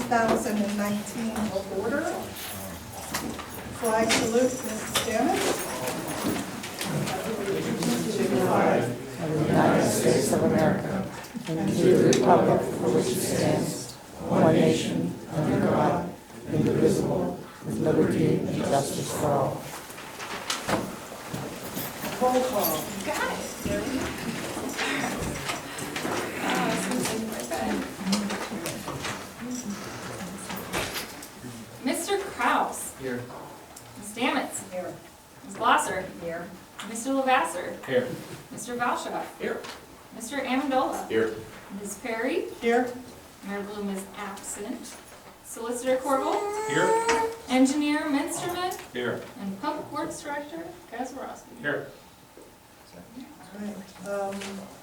2019 will order. Flag salute, Mrs. Stamets. To the flag of the United States of America and to the republic for which it stands, one nation, under God, indivisible, with liberty and justice for all. Roll call. Got it. There we go. Mr. Kraus. Here. Ms. Stamets. Here. Ms. Blosser. Here. Mr. Lavasser. Here. Mr. Valshoff. Here. Mr. Amendola. Here. Ms. Perry. Here. Mayor Bloom is absent. Solicitor Corbel. Here. Engineer Minsterman. Here. And Public Works Director Gazarovski. Here. All right.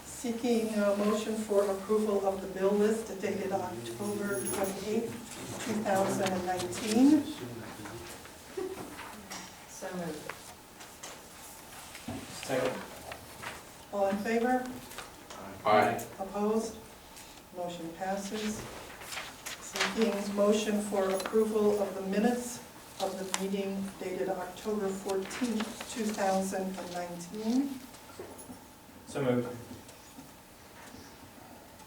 Seeking a motion for approval of the bill list dated October 28th, 2019. So moved. Second. All in favor? Aye. Opposed? Motion passes. Seeking motion for approval of the minutes of the meeting dated October 14th, 2019. So moved.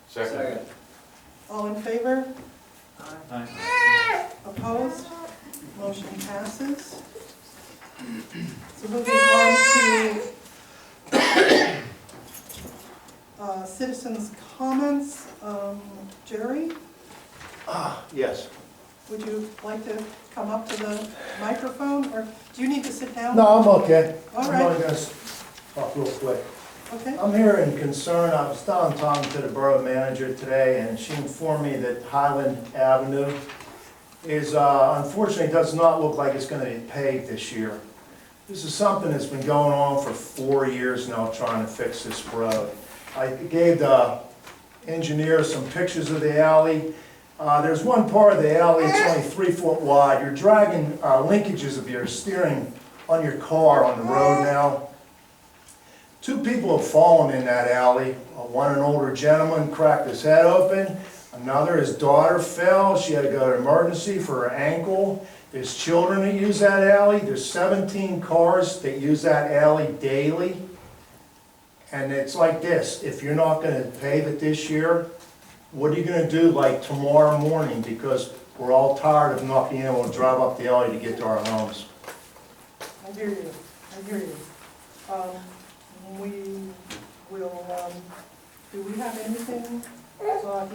Second. All in favor? Aye. Opposed? Motion passes. So moving on to citizens' comments. Jerry, Yes. would you like to come up to the microphone, or do you need to sit down? No, I'm okay. All I'm right. only gonna talk real quick. Okay. I'm here in concern, I was down talking to the borough manager today, and she informed me that Highland Avenue is, unfortunately, does not look like it's gonna be paved this year. This is something that's been going on for 4 years now, trying to fix this road. I gave the engineer some pictures of the alley. There's one part of the alley that's only 3 foot wide. You're dragging linkages of your steering on your car on the road now. 2 people have fallen in that alley. One, an older gentleman, cracked his head open. Another, his daughter fell. She had to go to emergency for her ankle. There's children that use that alley. There's 17 cars that use that alley daily. And it's like this, if you're not gonna pave it this year, what are you gonna do like tomorrow morning? Because we're all tired of not being able to drive up the alley to get to our homes. I hear you. I hear you. We will, do we have anything,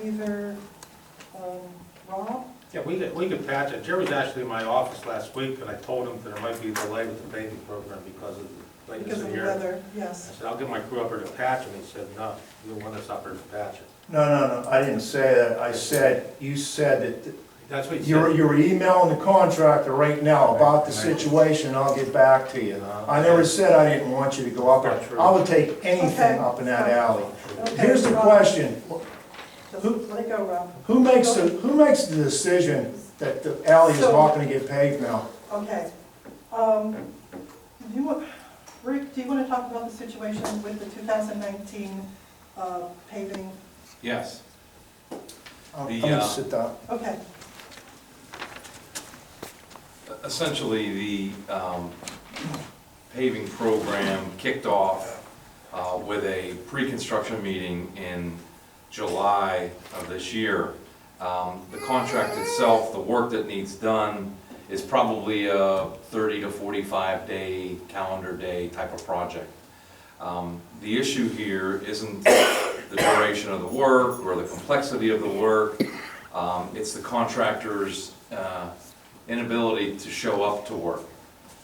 either, Rob? Yeah, we could patch it. Jerry was actually in my office last week, and I told him that there might be a delay with the paving program because of the lateness Because of of the year. weather, I yes. said, I'll get my crew up here to patch it, and he said, no, you'll want us up here to patch it. No, I didn't say that. I said, you said that That's what he you're said. emailing the contractor right now about the situation, I'll get back to you. I never said I didn't want you to go up Not there. true. I would take Okay. anything up in that alley. Okay, Here's the Rob. question, Just let it go, Rob. who makes the decision that the alley is not gonna get paved now? Okay. Rick, do you want to talk about the situation with the 2019 paving? Yes. I'm The, gonna sit down. Okay. Essentially, the paving program kicked off with a pre-construction meeting in July of this year. The contract itself, the work that needs done, is probably a 30 to 45 day, calendar day type of project. The issue here isn't the duration of the work or the complexity of the work. It's the contractor's inability to show up to work.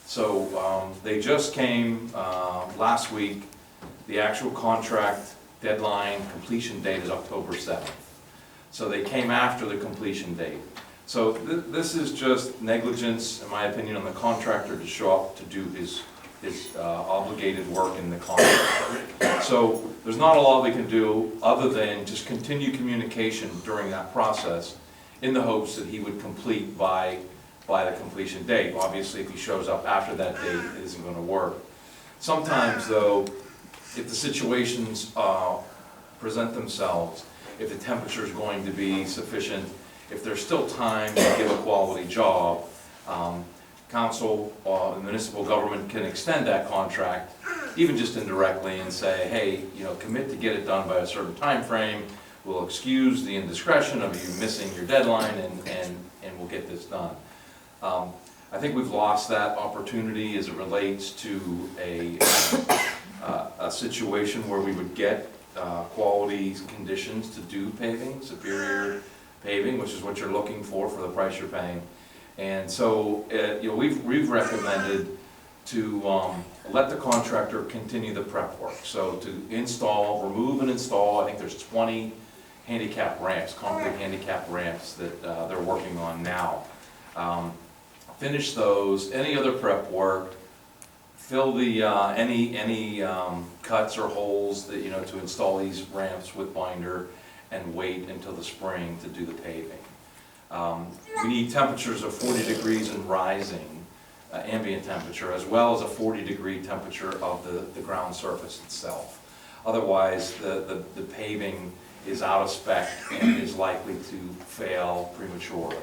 So they just came last week. The actual contract deadline completion date is October 7th. So they came after the completion date. So this is just negligence, in my opinion, on the contractor to show up to do his obligated work in the contract. So there's not a lot we can do other than just continue communication during that process in the hopes that he would complete by the completion date. Obviously, if he shows up after that date, it isn't going to work. Sometimes, though, if the situations present themselves, if the temperature is going to be sufficient, if there's still time to give a quality job, council, the municipal government can extend that contract, even just indirectly, and say, hey, you know, commit to get it done by a certain time frame. We'll excuse the indiscretion of you missing your deadline, and we'll get this done. I think we've lost that opportunity as it relates to a situation where we would get quality conditions to do paving, superior paving, which is what you're looking for the price you're paying. And so, you know, we've recommended to let the contractor continue the prep work. So to install, remove and install, I think there's 20 handicap ramps, concrete handicap ramps that they're working on now. Finish those, any other prep work, fill the, any cuts or holes that, you know, to install these ramps with binder, and wait until the spring to do the paving. We need temperatures of 40 degrees and rising, ambient temperature, as well as a 40-degree temperature of the ground surface itself. Otherwise, the paving is out of spec and is likely to fail prematurely.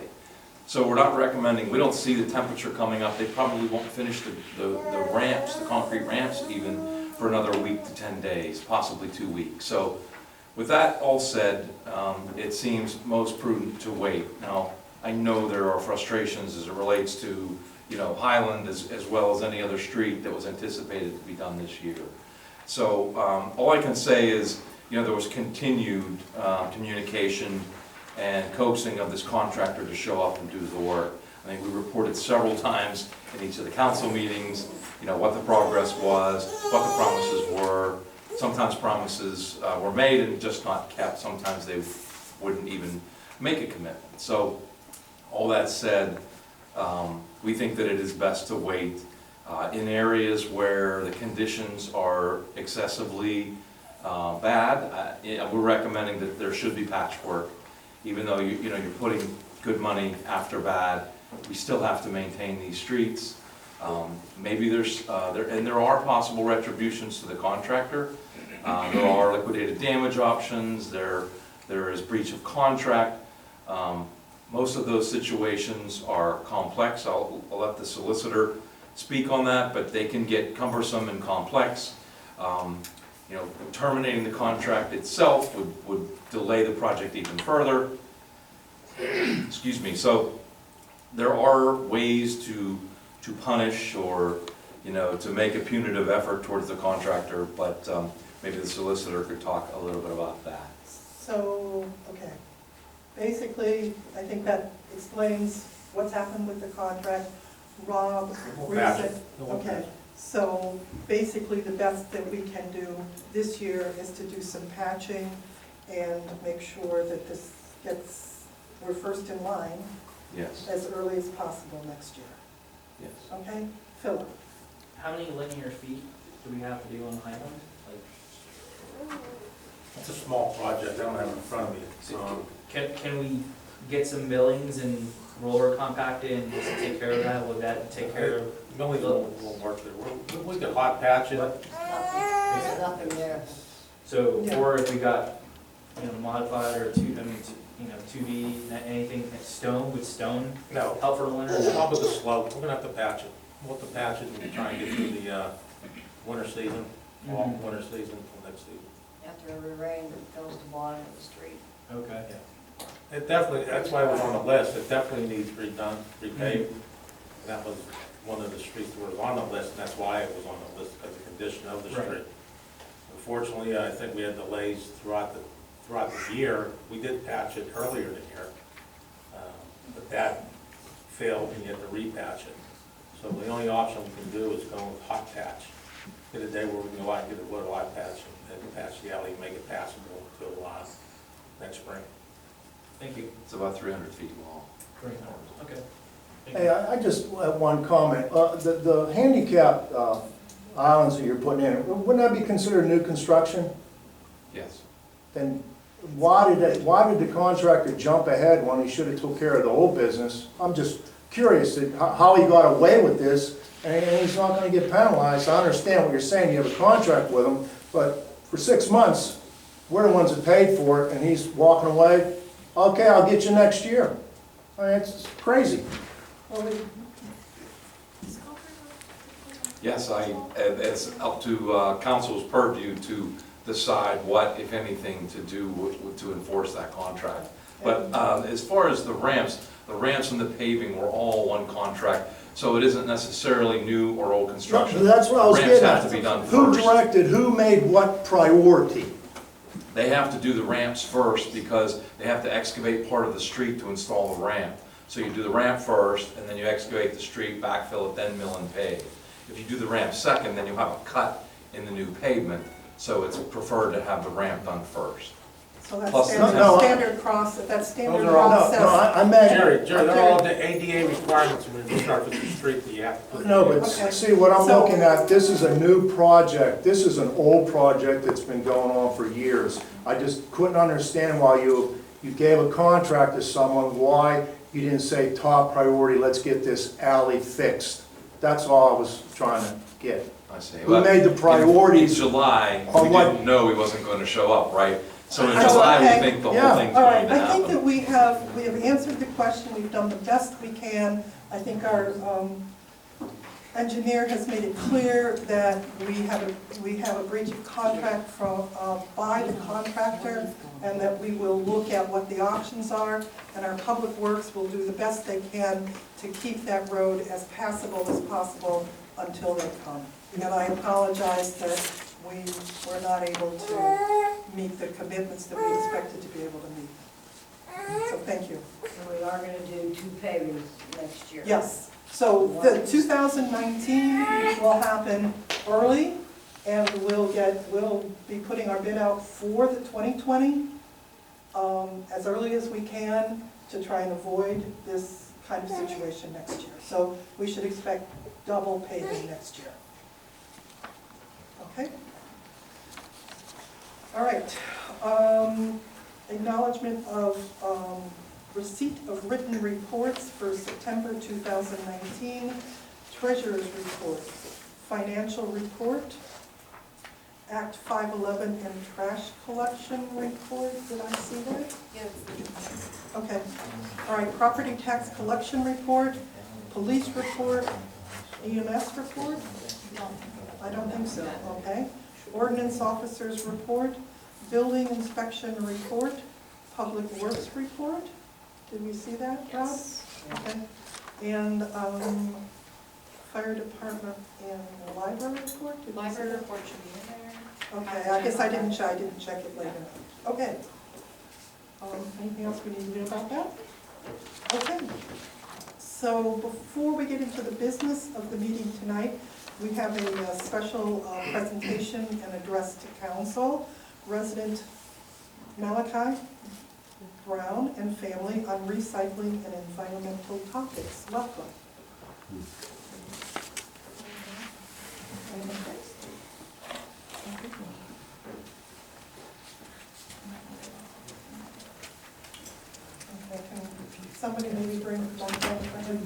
So we're not recommending, we don't see the temperature coming up. They probably won't finish the ramps, the concrete ramps even, for another week to 10 days, possibly 2 weeks. So with that all said, it seems most prudent to wait. Now, I know there are frustrations as it relates to, you know, Highland as well as any other street that was anticipated to be done this year. So all I can say is, you know, there was continued communication and coaxing of this contractor to show up and do the work. I think we reported several times in each of the council meetings, you know, what the progress was, what the promises were. Sometimes promises were made and just not kept. Sometimes they wouldn't even make a commitment. So all that said, we think that it is best to wait in areas where the conditions are excessively bad. We're recommending that there should be patchwork. Even though you know, you're putting good money after bad, we still have to maintain these streets. Maybe there are possible retributions to the contractor. There are liquidated damage options. There is breach of contract. Most of those situations are complex. I'll let the solicitor speak on that, but they can get cumbersome and complex. You know, terminating the contract itself would delay the project even further. Excuse me. So there are ways to punish or, you know, to make a punitive effort towards the contractor, but maybe the solicitor could talk a little bit about that. So, okay. Basically, I think that explains what's happened with the contract. Rob, okay. So basically, the best that we can do this year is to do some patching and make sure that this we're first in line. Yes. As early as possible next year. Yes. Okay? Philip? How many linear feet do we have to do on Highland? Like, It's a small project, I don't have it in front of me. so can we get some millings and roller compact it and just take care of that? Would that take care of? Millings won't work there. We could hot patch it. There's nothing there. So, Yeah. or if we got, you know, modified or 2D, anything, stone, would stone No, help for the winter? help with the slope, we're gonna have to patch it. We'll have to patch it and try and get through the winter season, fall, winter season, until next season. After every rain, it fills the bottom of the street. Okay. It definitely, that's why it was on the list, it definitely needs redone, repaved. That was one of the streets that was on the list, and that's why it was on the list, because of the condition of the Right. street. Unfortunately, I think we had delays throughout the year. We did patch it earlier in the year, but that failed, and you had to repatch it. So the only option we can do is go with hot patch. Get a day where we can go out and get a wood hot patch and patch the alley, and make it passable until next spring. Thank you. It's about 300 feet long. Great. Okay. Thank Hey, you. I just have one comment. The handicap islands that you're putting in, wouldn't that be considered new construction? Yes. Then why did the contractor jump ahead when he should have took care of the old business? I'm just curious how he got away with this, and he's not gonna get penalized. I understand what you're saying, you have a contract with him, but for 6 months, we're the ones that paid for it, and he's walking away. Okay, I'll get you next year. I mean, it's crazy. Well, Yes, it's up to council's purview to decide what, if anything, to do to enforce that contract. But as far as the ramps and the paving were all one contract, so it isn't necessarily new or old construction. That's what I was getting at. Ramps have to be done Who first. directed, who made what priority? They have to do the ramps first because they have to excavate part of the street to install the ramp. So you do the ramp first, and then you excavate the street, backfill it, then mill and pave. If you do the ramp second, then you'll have a cut in the new pavement, so it's preferred to have the ramp done first. So that's Plus- standard standard standard Those are all- process. No, I meant. Jerry, they're all the ADA requirements when you start with the street that you have to put. No, but Okay. see, what I'm So- looking at, this is a new project. This is an old project that's been going on for years. I just couldn't understand why you gave a contract to someone, why you didn't say top priority, let's get this alley fixed. That's all I was trying to get. I see. Who made the priorities? In July, on we what- didn't know he wasn't going to show up, right? So in Oh, July, okay. we think the Yeah. whole thing's All going right, to I think that happen. we have answered the question, we've done the best we can. I think our engineer has made it clear that we have a breach of contract by the contractor, and that we will look at what the options are, and our public works will do the best they can to keep that road as passable as possible until they come. And I apologize that we were not able to meet the commitments that we expected to be able to meet. So thank you. And we are gonna do 2 pavings next year. Yes, so the 2019 will happen early, and we'll be putting our bid out for the 2020 as early as we can to try and avoid this kind of situation next year. So we should expect double paving next year. Okay? All right. Acknowledgement of receipt of written reports for September 2019, treasurer's report, financial report, Act 511 and trash collection report. Did I see that? Yes. Okay. All right, property tax collection report, police report, EMS report? No. I don't think so, okay. Ordinance officers report, building inspection report, public works report. Did we see that, Rob? Yes. Okay. And fire department and library report? Did we see Library that? report should be in there. Okay, I guess I didn't check it later. Okay. Anything else we need to know about that? Okay. So before we get into the business of the meeting tonight, we have a special presentation and address to council. Resident Malachi Brown and family on recycling and environmental topics. Welcome. Okay, can somebody maybe bring one down for him?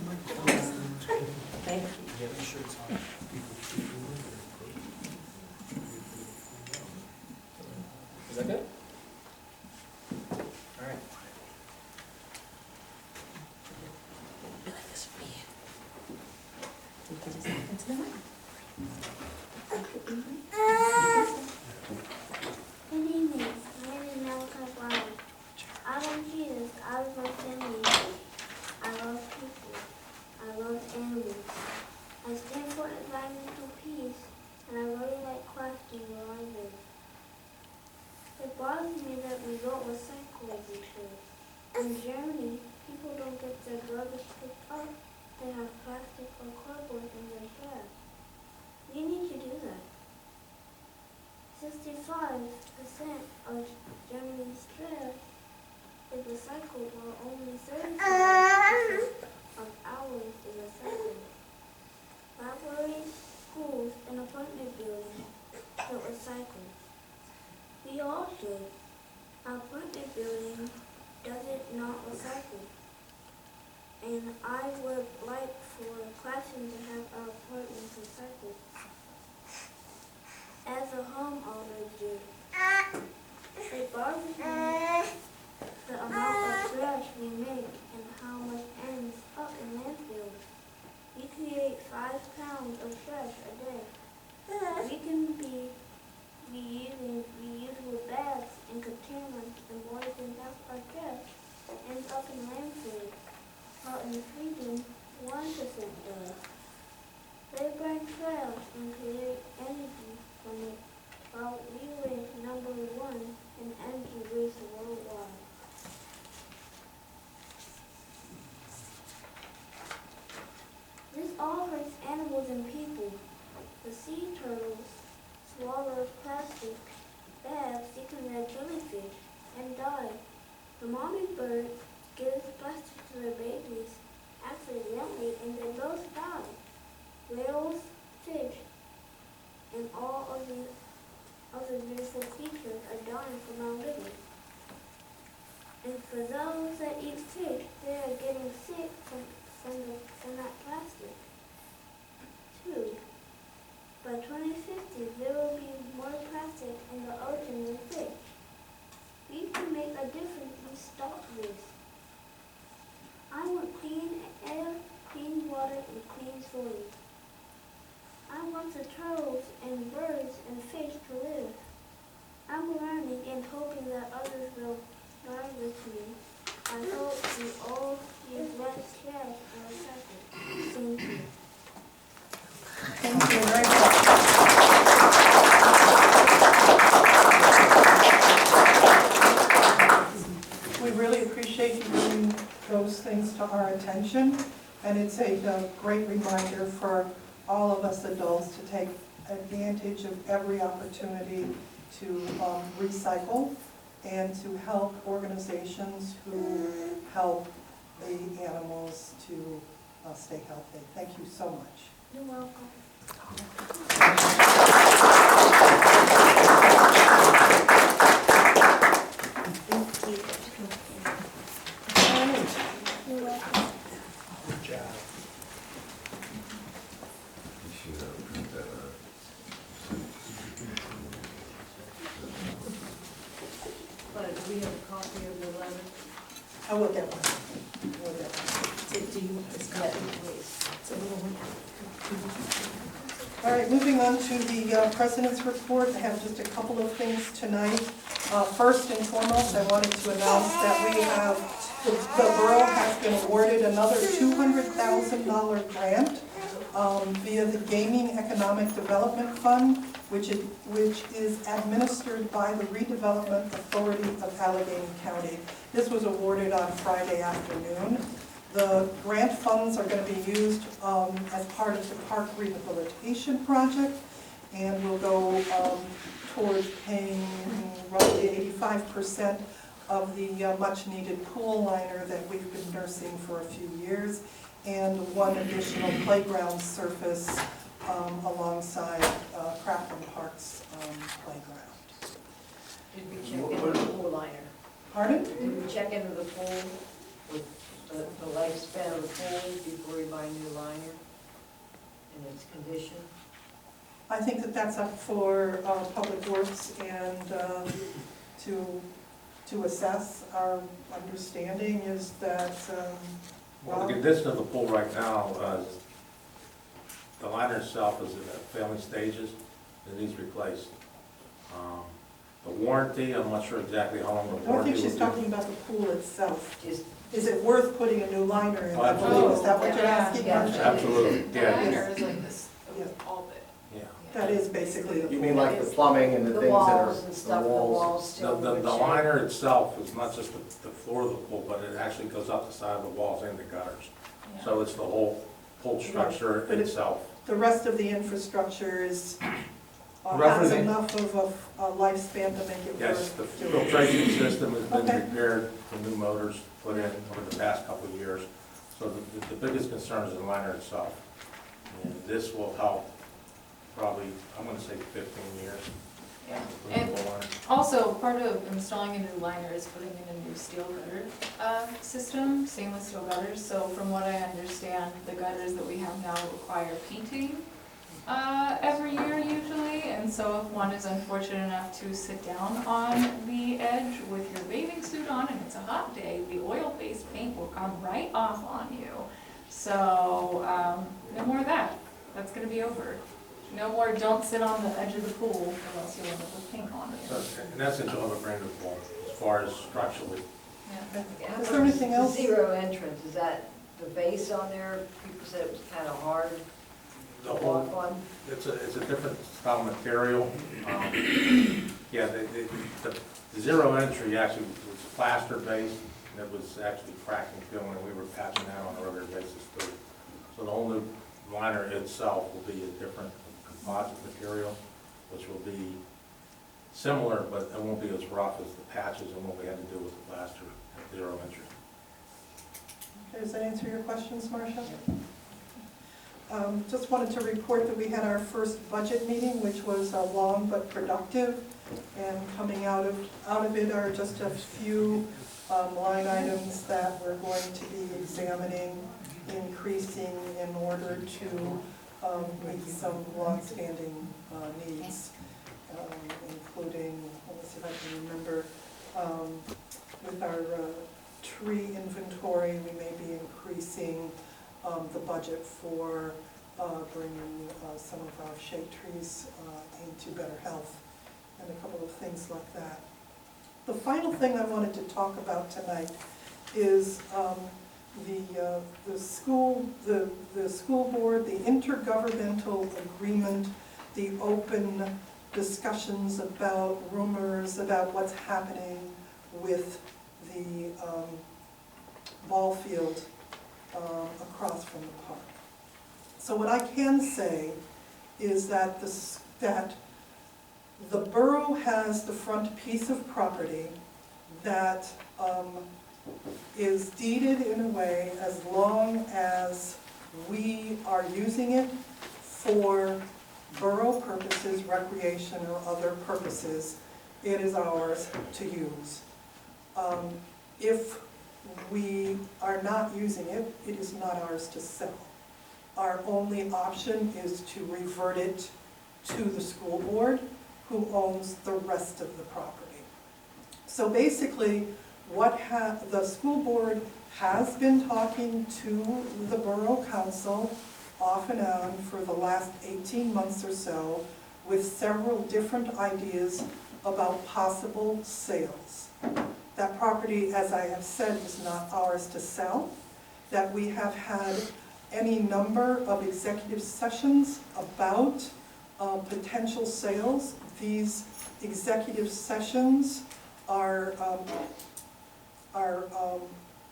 Thank you. Is that good? All right. Good evening. My name is Malachi Brown. I love Jesus. I love my family. I love people. I love animals. I stand for environmental peace, and I really like Crafton where I live. It bothers me that we don't recycle every tree. In Germany, people don't get their garbage picked up. They have plastic or cardboard in their trash. We need to do that. 65% of Germany's trash is recycled, while only 35% of ours is recycled. Libraries, schools, and apartment buildings should recycle. We all should. Our apartment building doesn't not recycle. And I would like for Crafton to have our apartments recycled. As a homeowner, it bothers me the amount of trash we make and how much ends up in landfills. We create 5 pounds of trash a day. We can be reusing reusable bags and containers, and more than half our trash ends up in landfills, while in Sweden, 1% does. They burn trash and create energy from it, while we rank #1 in energy waste worldwide. This all hurts animals and people. The sea turtles swallow plastic bags eating their jellyfish and die. The mommy bird gives plastic to their babies accidentally and they both die. Whales, fish, and all of the other beautiful creatures are dying from our living. And for those that eat fish, they are getting sick from that plastic, too. By 2050, there will be more plastic in the ocean than fish. We can make a difference and stop this. I want clean air, clean water, and clean soil. I want the turtles and birds and fish to live. I'm learning and hoping that others will learn with me. I hope we all use less trash and recycle. Thank you. Thank you very much. We really appreciate you bringing those things to our attention, and it's a great reminder for all of us adults to take advantage of every opportunity to recycle and to help organizations who help the animals to stay healthy. Thank you so much. You're welcome. You're welcome. Good job. But do we have a copy of the letter? I will get one. I will get one. Do you want this copy, please? It's a little one. All right, moving on to the President's report. I have just a couple of things tonight. First and foremost, I wanted to announce that we have, the Borough has been awarded another $200,000 grant via the Gaming Economic Development Fund, which is administered by the Redevelopment Authority of Allegheny County. This was awarded on Friday afternoon. The grant funds are going to be used as part of the park rehabilitation project, and will go towards paying roughly 85% of the much-needed pool liner that we've been nursing for a few years, and one additional playground surface alongside Crafton Park's playground. Did we check into the pool liner? Pardon? Did we check into the pool with the lifespan of the pool before we buy a new liner and its condition? I think that that's up for Public Works and to assess. Our understanding is that, Well, the condition of the pool right now, the liner itself is in the failing stages, it needs replaced. The warranty, I'm not sure exactly how long the I don't warranty think will she's be. talking about the pool itself. Just Is it worth putting a new liner in? I Absolutely. believe, is that what you're asking? Yeah. Absolutely, The yeah, liner is like this, Yeah. all bit. yeah. That is basically the You pool. mean like the plumbing and the things that are, walls and the stuff, the walls? walls still. The in good shape. liner itself is not just the floor of the pool, but it actually goes up the side of the walls and the gutters. So it's the whole pool structure But it- itself. The rest of the infrastructure is, has Roughly- enough of a lifespan to make it Yes, the worth doing. filtration system has been Okay. repaired, the new motors put in over the past couple of years. So the biggest concern is the liner itself. And this will help probably, I'm gonna say 15 years. Yeah. with the And full liner. also, part of installing a new liner is putting in a new steel gutter system, stainless steel gutters. So from what I understand, the gutters that we have now require painting. Every year usually, and so if one is unfortunate enough to sit down on the edge with your bathing suit on and it's a hot day, the oil-based paint will come right off on you. So, no more of that. That's gonna be over. No more don't sit on the edge of the pool or else you'll end up with paint on you. So, in essence, you'll have a brand new pool as far as structurally. Yeah. Is there anything else? Zero entrance, is that the base on there? People said it was kind of hard The to whole, walk on. it's a different style material. Yeah, the zero entry actually was plaster based, and it was actually cracked and filling, and we were patching that on a regular basis too. So the whole new liner itself will be a different composite material, which will be similar, but it won't be as rough as the patches and what we had to do with the plaster at zero entry. Okay, does that answer your questions, Marcia? Just wanted to report that we had our first budget meeting, which was long but productive. And coming out of it are just a few line items that we're going to be examining, increasing in order to meet some longstanding needs, including, let me see if I can remember, with our tree inventory, we may be increasing the budget for bringing some of our shade trees into better health and a couple of things like that. The final thing I wanted to talk about tonight is the school board, the intergovernmental agreement, the open discussions about rumors about what's happening with the ball field across from the park. So what I can say is that the borough has the front piece of property that is deeded in a way as long as we are using it for borough purposes, recreation or other purposes, it is ours to use. If we are not using it, it is not ours to sell. Our only option is to revert it to the school board, who owns the rest of the property. So basically, the school board has been talking to the borough council off and on for the last 18 months or so with several different ideas about possible sales. That property, as I have said, is not ours to sell, that we have had any number of executive sessions about potential sales. These executive sessions are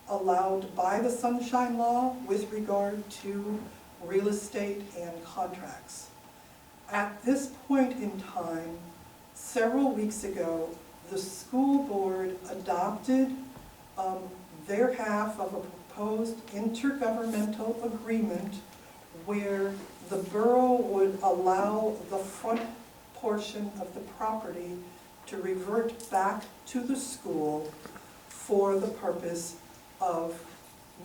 allowed by the Sunshine Law with regard to real estate and contracts. At this point in time, several weeks ago, the school board adopted their half of a proposed intergovernmental agreement where the borough would allow the front portion of the property to revert back to the school for the purpose of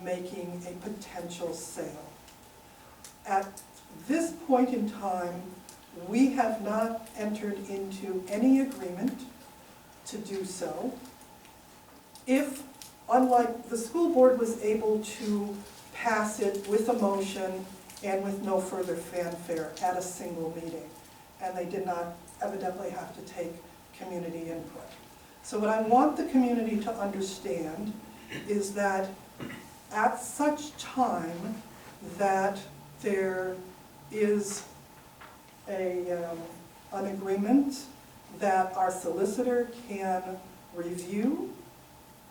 making a potential sale. At this point in time, we have not entered into any agreement to do so. If, unlike the school board was able to pass it with a motion and with no further fanfare at a single meeting, and they did not evidently have to take community input. So what I want the community to understand is that at such time that there is an agreement that our solicitor can review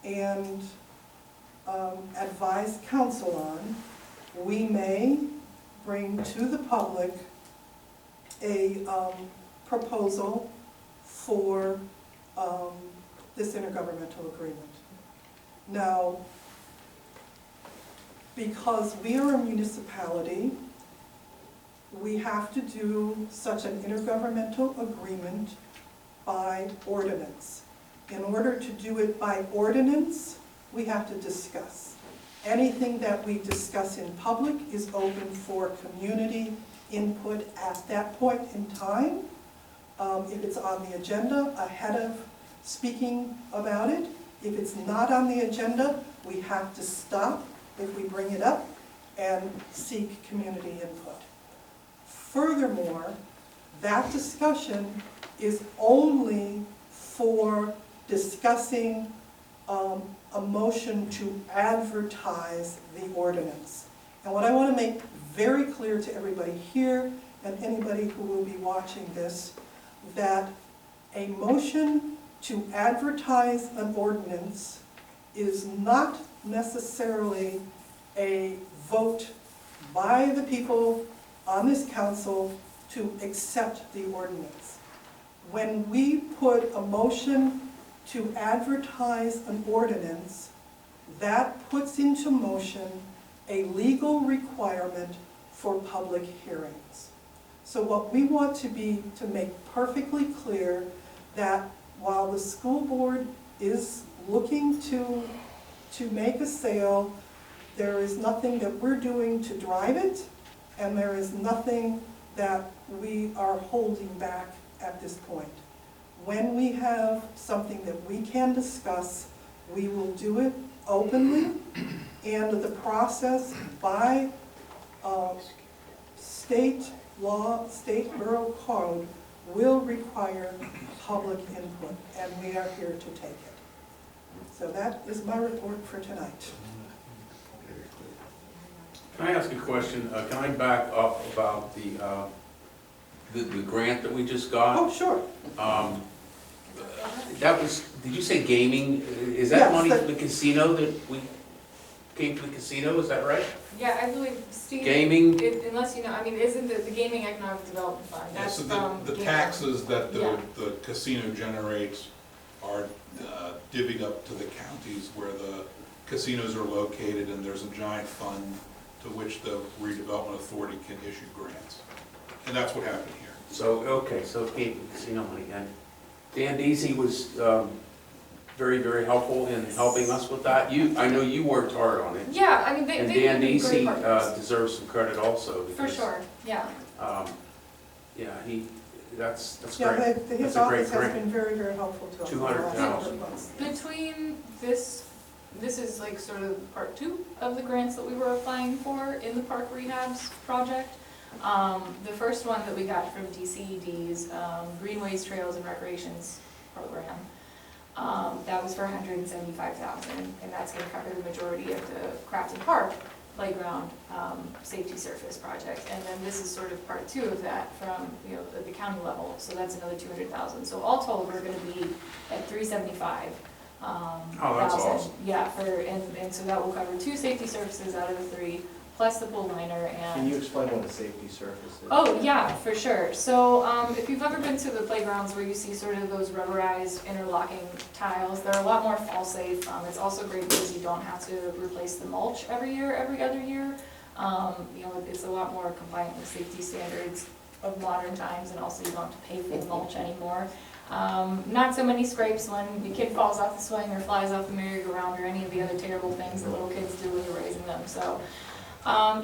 and advise council on, we may bring to the public a proposal for this intergovernmental agreement. Now, because we are a municipality, we have to do such an intergovernmental agreement by ordinance. In order to do it by ordinance, we have to discuss. Anything that we discuss in public is open for community input at that point in time. If it's on the agenda, ahead of speaking about it. If it's not on the agenda, we have to stop if we bring it up and seek community input. Furthermore, that discussion is only for discussing a motion to advertise the ordinance. And what I want to make very clear to everybody here and anybody who will be watching this, that a motion to advertise an ordinance is not necessarily a vote by the people on this council to accept the ordinance. When we put a motion to advertise an ordinance, that puts into motion a legal requirement for public hearings. So what we want to make perfectly clear that while the school board is looking to make a sale, there is nothing that we're doing to drive it, and there is nothing that we are holding back at this point. When we have something that we can discuss, we will do it openly, and the process by state law, state borough code will require public input, and we are here to take it. So that is my report for tonight. Can I ask a question? Can I back up about the grant that we just got? Oh, sure. That was, did you say gaming? Is that Yes, money that- from the casino that we came to the casino, is that right? Yeah, I believe, Steve. Gaming? Unless you know, I mean, isn't the Gaming Economic Development Fund, Yeah, that's so from. the Gaming. taxes that Yeah. the casino generates are divvied up to the counties where the casinos are located, and there's a giant fund to which the redevelopment authority can issue grants. And that's what happened here. So, okay, so it came from casino money. And Dan Deasy was very, very helpful in helping us with that. I know you worked hard on it. Yeah, I mean, they've And been Dan great Deasy partners. deserves some credit also. For because, sure, yeah. Yeah, that's Yeah, great. his That's a great office has grant. been very, very helpful to us. 200,000. Between this is like sort of part 2 of the grants that we were applying for in the park rehabs project. The first one that we got from DCED's Greenways, Trails and Recreations program, that was for $175,000, and that's gonna cover the majority of the Crafton Park playground safety surface project. And then this is sort of part 2 of that from, at the county level, so that's another $200,000. So all told, we're gonna be at $375,000. Oh, that's awesome. Yeah, and so that will cover 2 safety surfaces out of the 3, plus the pool liner and. Can you explain what a safety surface is? Oh, yeah, for sure. So if you've ever been to the playgrounds where you see sort of those rubberized interlocking tiles, they're a lot more fall safe. It's also great because you don't have to replace the mulch every other year. It's a lot more compliant with safety standards of modern times, and also you don't have to pay for the mulch anymore. Not so many scrapes when the kid falls off the swing or flies off the merry-go-round or any of the other terrible things that little kids do when you're raising them. So,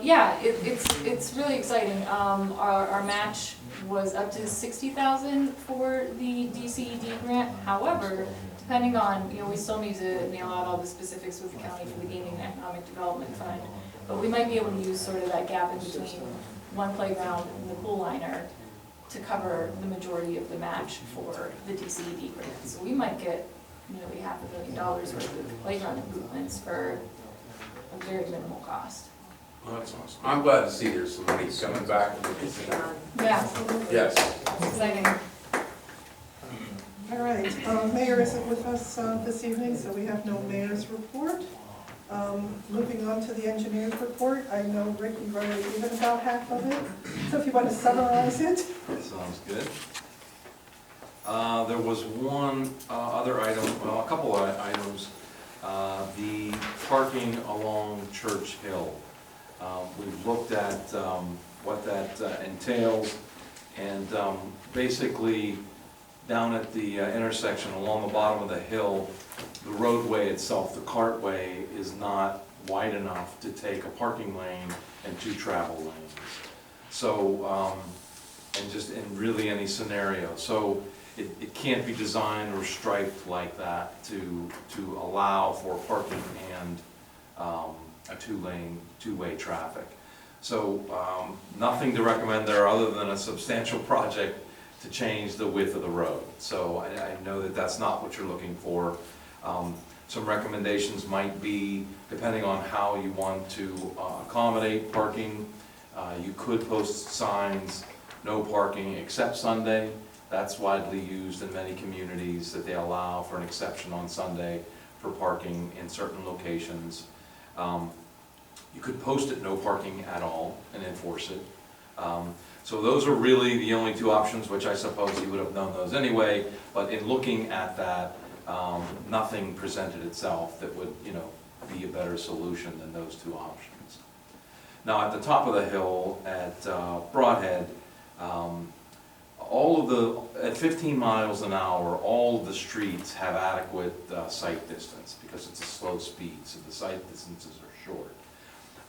yeah, it's really exciting. Our match was up to $60,000 for the DCED grant. However, depending on, we still need to nail out all the specifics with the county for the Gaming and Economic Development Fund, but we might be able to use sort of that gap in between one playground and the pool liner to cover the majority of the match for the DCED grant. So we might get nearly $500,000 worth of playground improvements for a very minimal cost. Well, that's awesome. I'm glad to see there's some money coming back from the casino. Yeah, Yes. exciting. All right, Mayor isn't with us this evening, so we have no mayor's report. Moving on to the engineer's report, I know, Rick, you've already given about half of it, so if you want to summarize it. Sounds good. There was one other item, well, a couple of items. The parking along Church Hill. We've looked at what that entails, and basically down at the intersection along the bottom of the hill, the roadway itself, the cartway, is not wide enough to take a parking lane and 2 travel lanes. So, and really any scenario. So it can't be designed or striped like that to allow for parking and a two-way traffic. So nothing to recommend there other than a substantial project to change the width of the road. So I know that that's not what you're looking for. Some recommendations might be, depending on how you want to accommodate parking, you could post signs, no parking except Sunday. That's widely used in many communities, that they allow for an exception on Sunday for parking in certain locations. You could post it no parking at all and enforce it. So those are really the only two options, which I suppose you would have known those anyway, but in looking at that, nothing presented itself that would, be a better solution than those two options. Now, at the top of the hill at Broadhead, at 15 miles an hour, all of the streets have adequate sight distance because it's a slow speed, so the sight distances are short.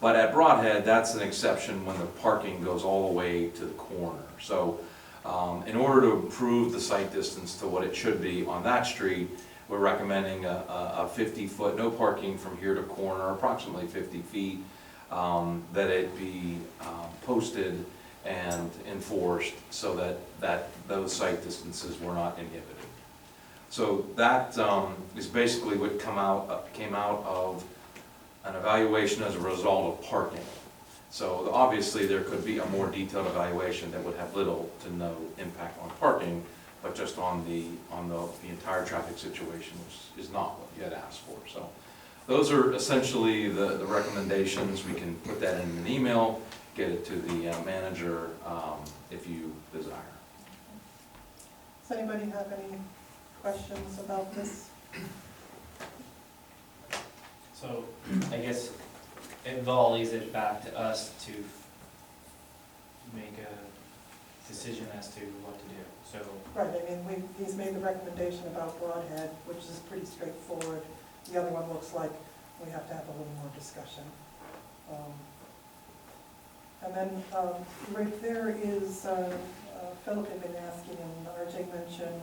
But at Broadhead, that's an exception when the parking goes all the way to the corner. So in order to improve the sight distance to what it should be on that street, we're recommending a 50-foot, no parking from here to corner, approximately 50 feet, that it be posted and enforced so that those sight distances were not inhibited. So that is basically what came out of an evaluation as a result of parking. So obviously there could be a more detailed evaluation that would have little to no impact on parking, but just on the entire traffic situation, which is not what you had asked for. So those are essentially the recommendations. We can put that in an email, get it to the manager if you desire. Does anybody have any questions about this? So I guess it volleys it back to us to make a decision as to what to do. So Right, I mean, he's made the recommendation about Broadhead, which is pretty straightforward. The other one looks like we have to have a little more discussion. And then right there is, Philip had been asking, and RJ mentioned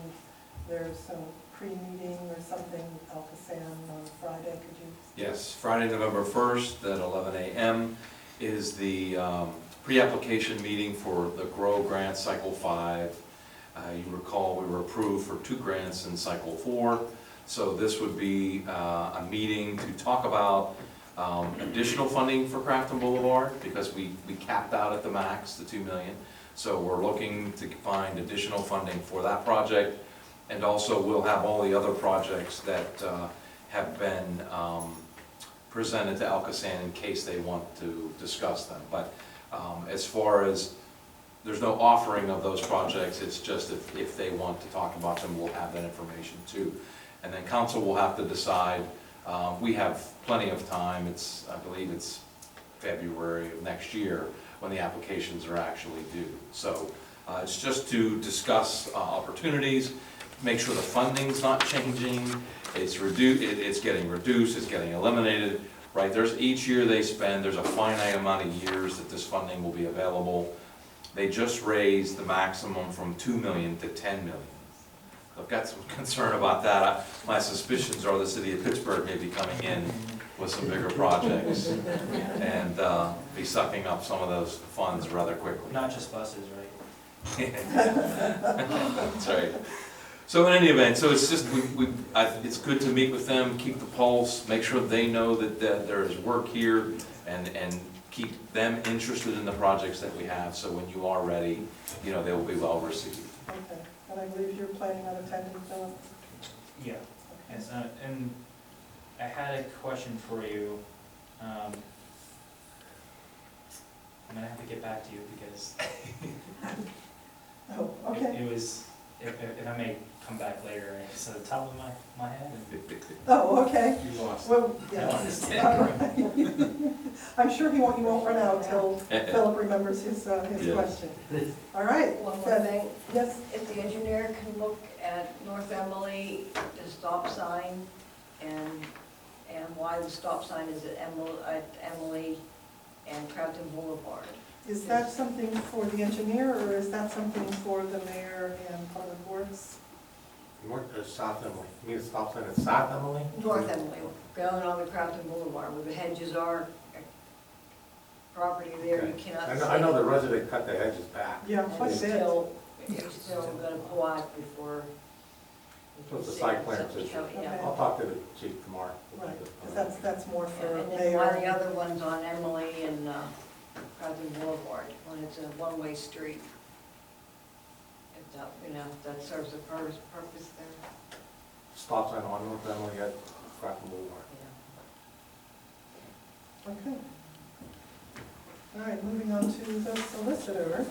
there's a pre-meeting or something, Alcosan on Friday, could you? Yes, Friday, November 1st at 11 a.m. is the pre-application meeting for the GROW grant Cycle 5. You recall we were approved for 2 grants in Cycle 4. So this would be a meeting to talk about additional funding for Crafton Boulevard, because we capped out at the max, the $2 million. So we're looking to find additional funding for that project. And also we'll have all the other projects that have been presented to Alcosan in case they want to discuss them. But as far as, there's no offering of those projects, it's just if they want to talk about them, we'll have that information too. And then council will have to decide. We have plenty of time. I believe it's February of next year when the applications are actually due. So it's just to discuss opportunities, make sure the funding's not changing, it's getting reduced, it's getting eliminated, right? Each year they spend, there's a finite amount of years that this funding will be available. They just raised the maximum from 2 million to 10 million. I've got some concern about that. My suspicions are the city of Pittsburgh may be coming in with some bigger projects and be sucking up some of those funds rather quickly. not just buses, right? That's right. So in any event, so it's just, it's good to meet with them, keep the pulse, make sure they know that there is work here, and keep them interested in the projects that we have, so when you are ready, they will be well received. Okay, and I believe you're planning on attending, Philip? Yeah. Yes, and I had a question for you. I'm gonna have to get back to you because Oh, okay. it was, if I may come back later, it's at the top of my head. Oh, okay. You lost. Well, I yeah. understand. All right. I'm sure you won't run out till Philip remembers his question. All right. One more thing, Yes, if the engineer can look at North Emily, the stop sign, and why the stop sign is at Emily and Crafton Boulevard. Is that something for the engineer, or is that something for the mayor and public works? South Emily, you mean the stop sign at South Emily? North Emily, going on the Crafton Boulevard where the hedges are, property there, you Okay. cannot see. I know the resident cut the hedges back. Yeah, And quite a it's bit. still gonna pull out before. you So it's a can site see plan something issue. coming, yeah. Okay. I'll talk to the chief tomorrow. Right, because that's more for And then one of the mayor. other ones on Emily and Crafton Boulevard, when it's a one-way street. If that, if that serves a purpose there, Stop sign on North Emily at Crafton Boulevard. yeah. Okay. All right, moving on to the solicitor.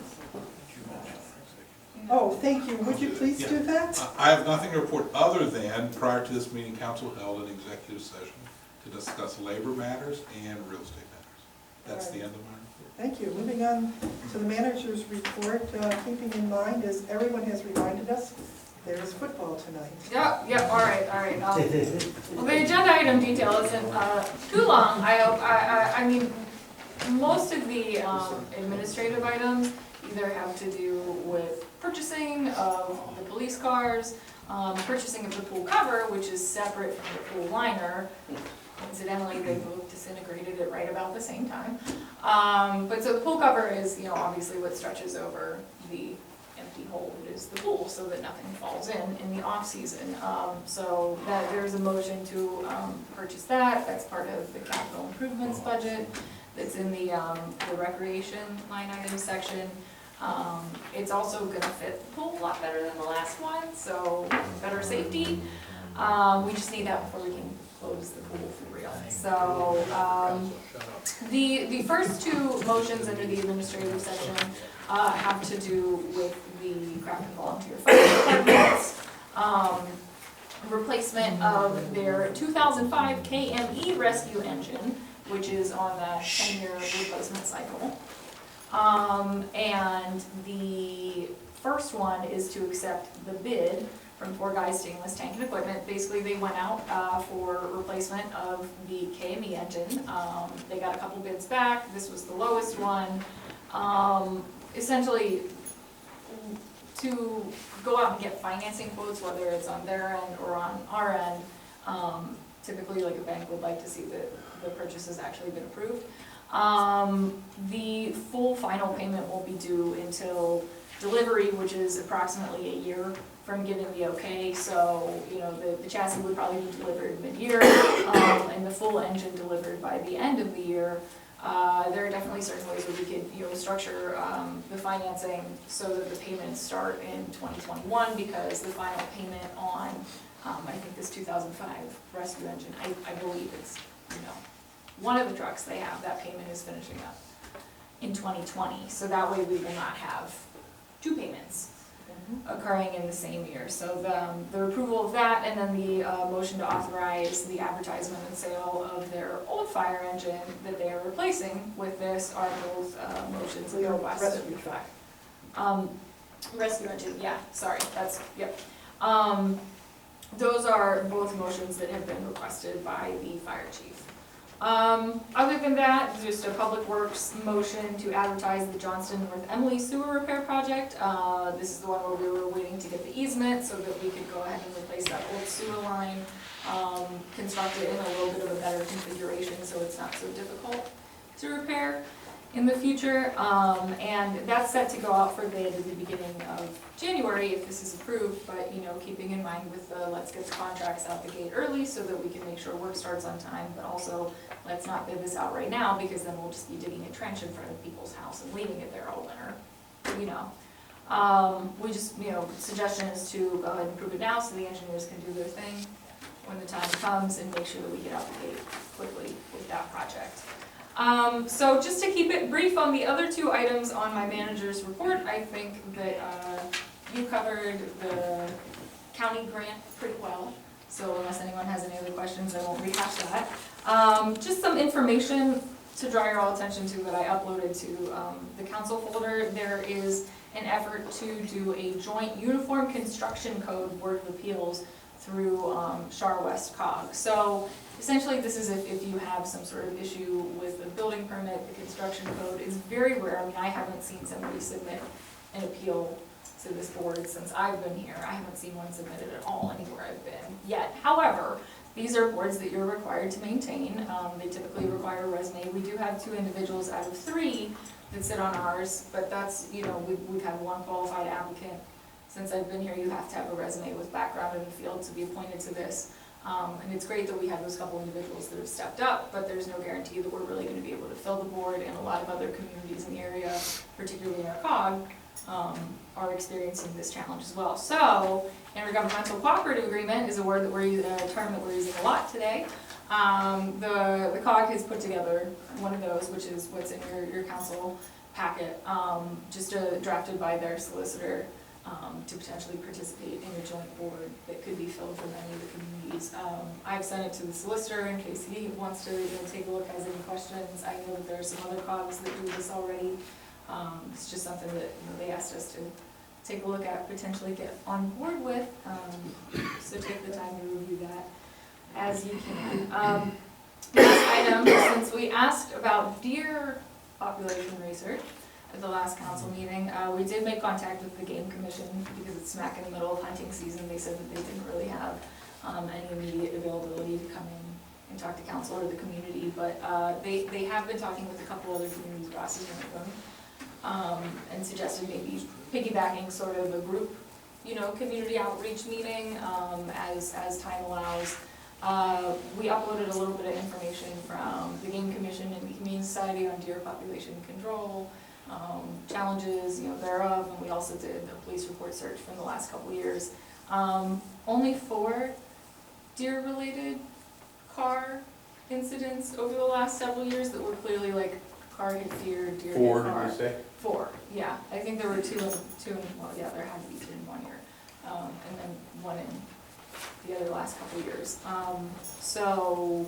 Oh, thank you. Would you please do that? I have nothing to report other than, prior to this meeting, council held an executive session to discuss labor matters and real estate matters. That's the end of my report. Thank you. Moving on to the manager's report, keeping in mind, as everyone has reminded us, there is football tonight. Yeah, all right. Well, the agenda item detail isn't too long. I mean, most of the administrative items either have to do with purchasing of the police cars, purchasing of the pool cover, which is separate from the pool liner. Incidentally, they both disintegrated at right about the same time. But so the pool cover is, obviously what stretches over the empty hole that is the pool, so that nothing falls in the off season. So that there's a motion to purchase that. That's part of the capital improvements budget. That's in the recreation line item section. It's also gonna fit the pool a lot better than the last one, so better safety. We just need that before we can close the pool for real. So, the first two motions under the administrative section, have to do with the Crafton Volunteer Fire Department's, replacement of their 2005 KME rescue engine, which is on that 10-year replacement cycle. And the first one is to accept the bid from Four Guys Stainless Tank and Equipment. Basically, they went out for replacement of the KME engine. They got a couple bids back. This was the lowest one. Essentially, to go out and get financing quotes, whether it's on their end or on our end, typically, like a bank would like to see that the purchase has actually been approved. The full final payment won't be due until delivery, which is approximately a year from giving the okay. So, the chassis would probably be delivered mid-year, and the full engine delivered by the end of the year. There are definitely certain ways where we could, structure the financing so that the payments start in 2021, because the final payment on, I think this 2005 rescue engine, I believe it's, one of the trucks they have, that payment is finishing up in 2020. So that way we will not have two payments occurring in the same year. So the approval of that, and then the motion to authorize the advertisement and sale of their old fire engine that they are replacing with this are both motions that are requested. Rescue engine, yeah, sorry, yep. Those are both motions that have been requested by the fire chief. Other than that, just a public works motion to advertise the Johnston North Emily sewer repair project. This is the one where we were waiting to get the easement so that we could go ahead and replace that old sewer line, construct it in a little bit of a better configuration so it's not so difficult to repair in the future. And that's set to go out for bid at the beginning of January if this is approved, but keeping in mind with the let's get the contracts out the gate early so that we can make sure work starts on time, but also let's not bid this out right now, because then we'll just be digging a trench in front of people's house and leaving it there all winter, We just, suggestion is to go ahead and approve it now so the engineers can do their thing when the time comes and make sure that we get out the gate quickly with that project. So just to keep it brief on the other two items on my manager's report, I think that you covered the county grant pretty well. So unless anyone has any other questions, I won't rehash that. Just some information to draw your all attention to that I uploaded to the council folder. There is an effort to do a joint uniform construction code Board of Appeals through Shar West Cog. So essentially, this is if you have some sort of issue with the building permit, the construction code. It's very rare. I mean, I haven't seen somebody submit an appeal to this board since I've been here. I haven't seen one submitted at all anywhere I've been yet. However, these are boards that you're required to maintain. They typically require a resume. We do have 2 individuals out of 3 that sit on ours, but that's, you know, we've had 1 qualified applicant. Since I've been here, you have to have a resume with background in the field to be appointed to this. And it's great that we have those couple individuals that have stepped up, but there's no guarantee that we're really gonna be able to fill the board, and a lot of other communities in the area, particularly in our COG, are experiencing this challenge as well. So, intergovernmental cooperative agreement is a word that a term that we're using a lot today. The COG has put together one of those, which is what's in your council packet, just drafted by their solicitor, to potentially participate in a joint board that could be filled from any of the communities. I've sent it to the solicitor in case he wants to take a look, has any questions. I know that there are some other COGs that do this already. It's just something that they asked us to take a look at, potentially get on board with. So take the time to review that as you can. Last item, since we asked about deer population research at the last council meeting, we did make contact with the Game Commission because it's smack in the middle of hunting season. They said that they didn't really have any immediate availability to come in and talk to council or the community, but they have been talking with a couple other communities, Ross is one of them. And suggested maybe piggybacking sort of a group, community outreach meeting as time allows. We uploaded a little bit of information from the Game Commission and the Humane Society on deer population control, challenges, thereof, and we also did a police report search from the last couple of years. Only 4 deer-related car incidents over the last several years that were clearly like car hit deer, deer hit 4, car. did you say? 4, yeah. I think there were 2 well, yeah, there had to be 2 in 1 year. And then 1 in the other last couple of years. So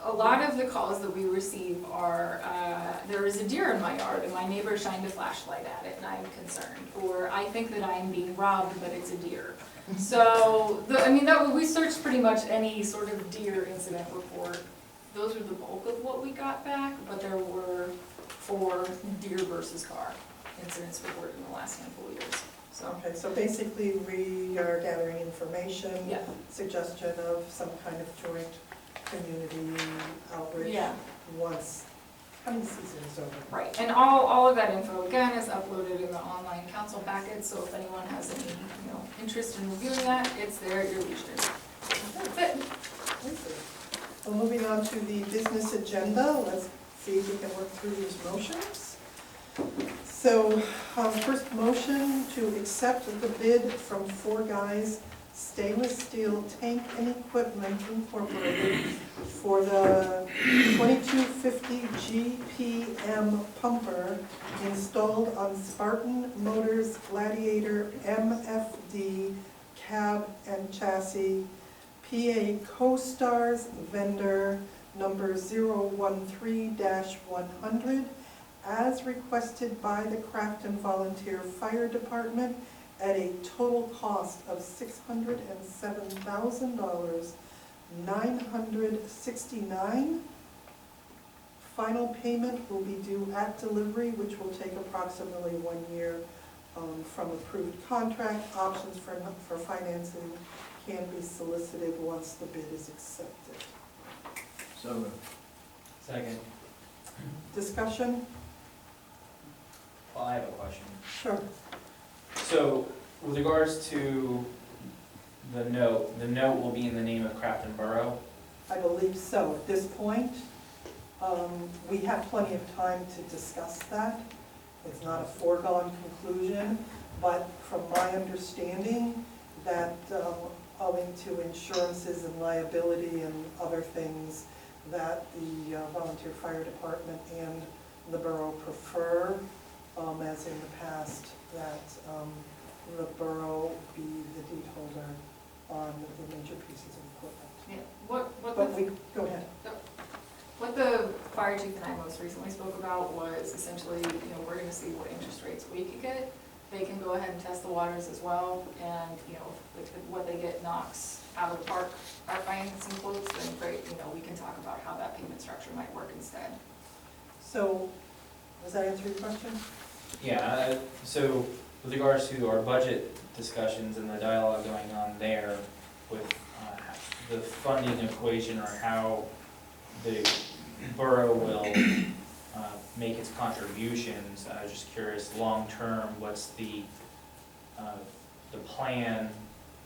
a lot of the calls that we receive are, there is a deer in my yard and my neighbor shined a flashlight at it and I'm concerned. Or I think that I'm being robbed, but it's a deer. So, we searched pretty much any sort of deer incident report. Those were the bulk of what we got back, but there were 4 deer versus car incidents reported in the last handful of years. So, Okay, so basically we are gathering information, yeah. suggestion of some kind of joint community outreach Yeah. once hunting season is over. Right, and all of that info, again, is uploaded in the online council packet, so if anyone has any, interest in reviewing that, it's there at your leisure. That's it. Thank you. Well, moving on to the business agenda, let's see if we can work through these motions. So, first motion to accept the bid from 4 Guys Stainless Steel Tank and Equipment Incorporated for the 2250 GPM pumper installed on Spartan Motors Gladiator MFD cab and chassis, PA Co-Stars vendor number 013-100, as requested by the Crafton Volunteer Fire Department at a total cost of $607,969. Final payment will be due at delivery, which will take approximately 1 year from approved contract. Options for financing can be solicited once the bid is accepted. So moved. Second. Discussion? Well, I have a question. Sure. So, with regards to the note will be in the name of Crafton Borough? I believe so. At this point, we have plenty of time to discuss that. It's not a foregone conclusion, but from my understanding, that owing to insurances and liability and other things that the volunteer fire department and the borough prefer, as in the past, that the borough be the deed holder on the major pieces of equipment. Yeah. Go ahead. What the fire chief and I most recently spoke about was essentially, we're gonna see what interest rates we could get they can go ahead and test the waters as well, and, you know, if what they get knocks out of the park, our financing quotes, then great, you know, we can talk about how that payment structure might work instead. So, does that answer your question? Yeah, so with regards to our budget discussions and the dialogue going on there with the funding equation, or how the borough will make its contributions, I was just curious, long-term, what's the plan?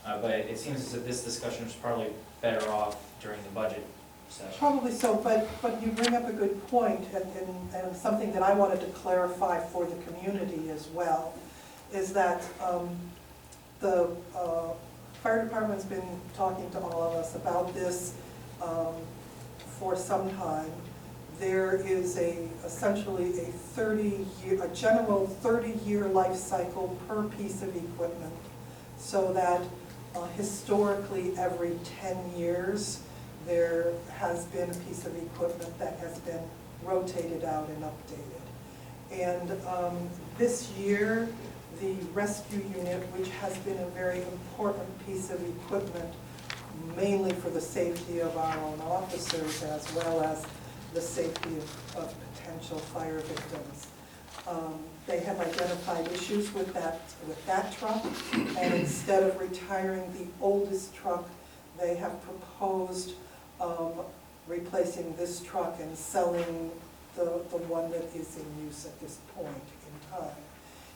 But it seems as if this discussion is probably better off during the budget session. Probably so, but you bring up a good point, and something that I wanted to clarify for the community as well, is that the fire department's been talking to all of us about this for some time. There is essentially a general 30-year life cycle per piece of equipment, so that historically every 10 years there has been a piece of equipment that has been rotated out and updated. And this year, the rescue unit, which has been a very important piece of equipment, mainly for the safety of our own officers as well as the safety of potential fire victims. They have identified issues with that truck, and instead of retiring the oldest truck, they have proposed replacing this truck and selling the one that is in use at this point in time.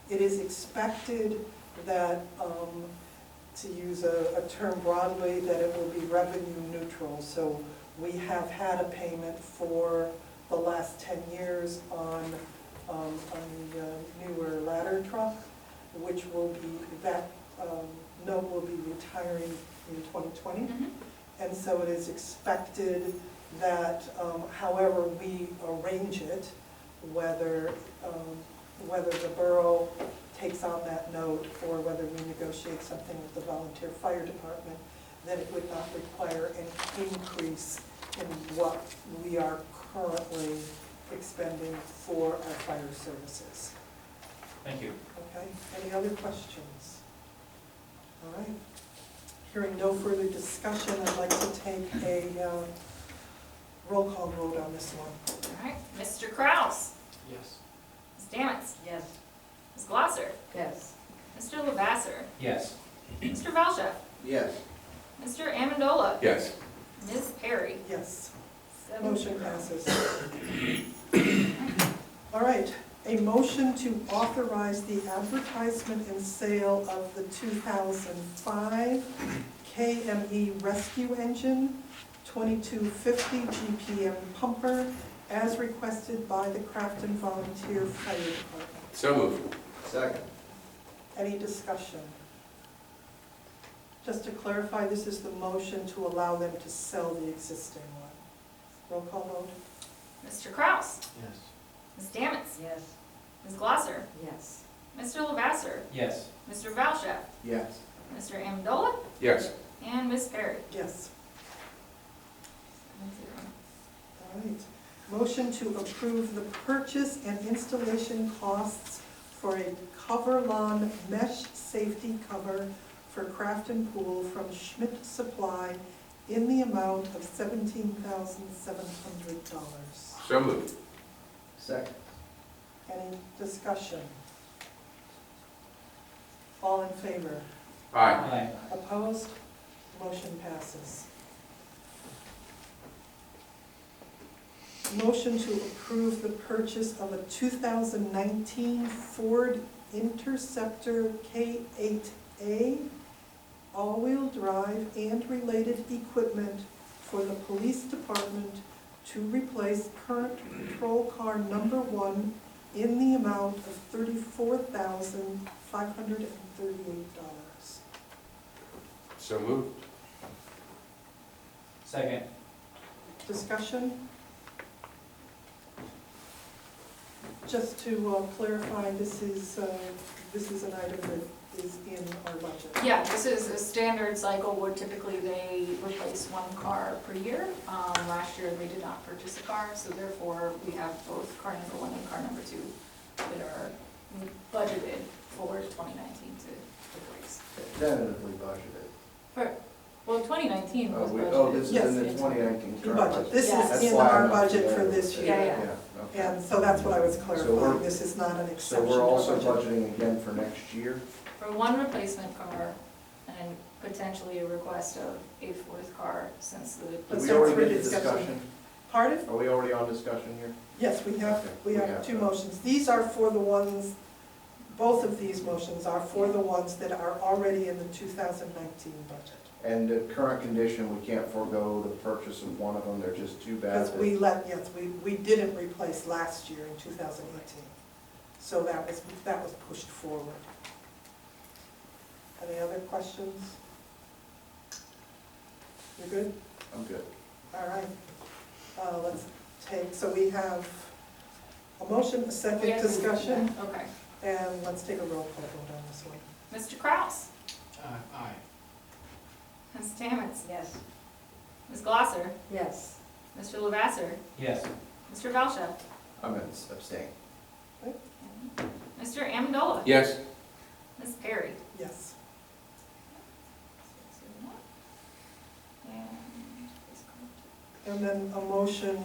It is expected that, to use a term broadly, that it will be revenue neutral. So we have had a payment for the last 10 years on the newer ladder truck, which will be, that note will be retiring in 2020. Mm-hmm. And so it is expected that however we arrange it, whether the borough takes on that note or whether we negotiate something with the volunteer fire department, that it would not require an increase in what we are currently expending for our fire services. Thank you. Okay, any other questions? All right. Hearing no further discussion, I'd like to take a roll call vote on this one. All right, Mr. Kraus, Yes. Ms. Damitz, Yes. Ms. Glosser, Yes. Mr. Lavasser, Yes. Mr. Valchef, Yes. Mr. Amendola, Yes. Ms. Perry. Yes. 7-0. Motion passes. All right, a motion to authorize the advertisement and sale of the 2005 KME Rescue Engine 2250 GPM pumper as requested by the Crafton Volunteer Fire Department. So moved. Second. Any discussion? Just to clarify, this is the motion to allow them to sell the existing one. Roll call vote? Mr. Kraus, Yes. Ms. Damitz, Yes. Ms. Glosser, Yes. Mr. Lavasser, Yes. Mr. Valchef, Yes. Mr. Amendola, Yes. and Ms. Perry. Yes. 7-0. All right. Motion to approve the purchase and installation costs for a cover lawn mesh safety cover for Crafton Pool from Schmidt Supply in the amount of $17,700. So moved. Second. Any discussion? All in favor? Aye. Aye. Opposed? Motion passes. Motion to approve the purchase of a 2019 Ford Interceptor K8A all-wheel drive and related equipment for the police department to replace current patrol car number 1 in the amount of $34,538. So moved. Second. Discussion? Just to clarify, this is an item that is in our budget. Yeah, this is a standard cycle where typically they replace one car per year. Last year, they did not purchase a car, so therefore we have both car number 1 and car number 2 that are budgeted for 2019 to replace. Tentatively budgeted. Well, 2019 was budgeted. Oh, this is Yes. in the 2019 current budget. budget. This Yes. is That's in why our I'm not budget for together this with year. Yeah, okay. And so that's what I was we're- clarifying, this is not an So exception we're to also budget. budgeting again for next year? For one replacement car and potentially a request of a fourth car since the. Did Let's we not already through get to discussion. discussion? Pardon? Are we already on discussion here? Yes, we have, Okay, we have two motions. These are for the ones, both of these motions are for the ones that are already in the 2019 budget. And the current condition, we can't forego the purchase of one of them, they're just too bad. Because we didn't replace last year in 2018. So that was pushed forward. Any other questions? You're good? I'm good. All right. Let's take, so we have a motion, a We second have to- discussion, Okay. and let's take a roll call vote on this one. Mr. Kraus? Aye. Ms. Stamets? Yes. Ms. Glosser? Yes. Mr. Lavasser? Yes. Mr. Valcha? I'm gonna abstain. Mr. Amendola? Yes. Ms. Perry? Yes. And then a motion,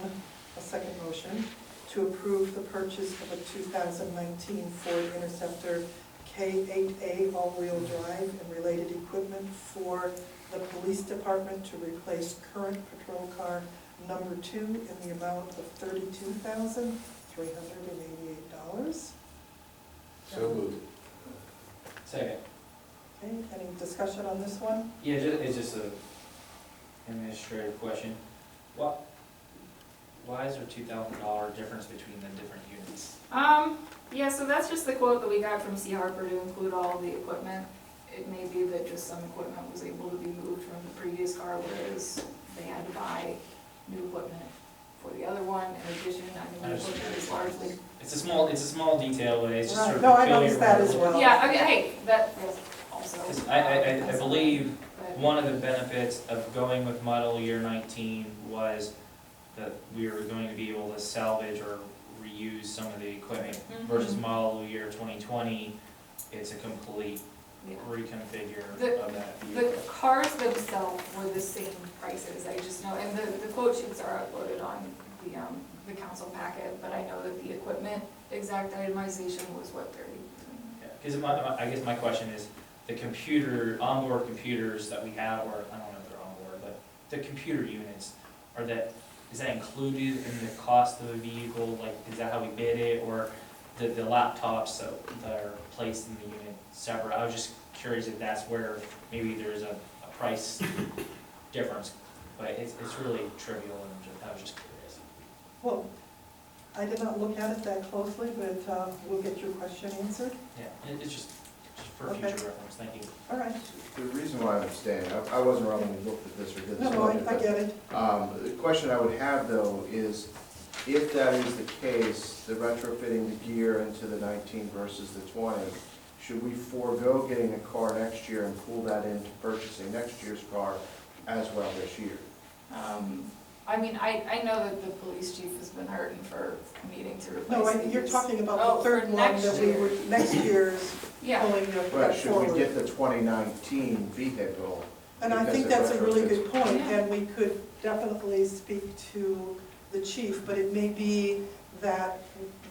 a second motion, to approve the purchase of a 2019 Ford Interceptor K8A all-wheel drive and related equipment for the police department to replace current patrol car number 2 in the amount of $32,388. So moved. Second. Okay, any discussion on this one? Yeah, it's just a administrative question. Why is there $2,000 difference between the different units? Yeah, so that's just the quote that we got from C. Harper to include all of the equipment. It may be that just some equipment was able to be moved from the previous car, whereas they had to buy new equipment for the other one. In addition, I mean, the equipment is largely. It's a small detail, but it's just Right, sort of no, I peculiar. noticed that as well. Yeah, okay, hey, that is also. 'Cause I believe but- one of the benefits of going with model year 19 was that we were going to be able to salvage or reuse some of the equipment versus Mhm. model year 2020, it's a complete Yeah. reconfigure The- of that The vehicle. cars themselves were the same prices, I just know, and the quote sheets are uploaded on the council packet, but I know that the equipment exact itemization was what they're. Because I guess my question is, the onboard computers that we have, or I don't know if they're onboard, but the computer units, is that included in the cost of the vehicle? Like, is that how we bid it, or the laptops that are placed in the unit separate? I was just curious if that's where maybe there's a price difference, but it's really trivial, and I was just curious. Well, I did not look at it that closely, but we'll get your question answered. Yeah, it's just for Okay. future reference, thank you. All right. The reason why I'm abstaining, I wasn't around when we looked at this or did this. No, I get it. The question I would have though is, if that is the case, the retrofitting the gear into the 19 versus the 20, should we forego getting a car next year and pull that into purchasing next year's car as well this year? I mean, I know that the police chief has been hurting for needing to replace. No, you're these. talking about Oh, the third for one next that we year. were, next year's Yeah, pulling But that should we forward. get the 2019 vehicle? And I because think it that's a really retrofits? good point, Yeah. and we could definitely speak to the chief, but it may be that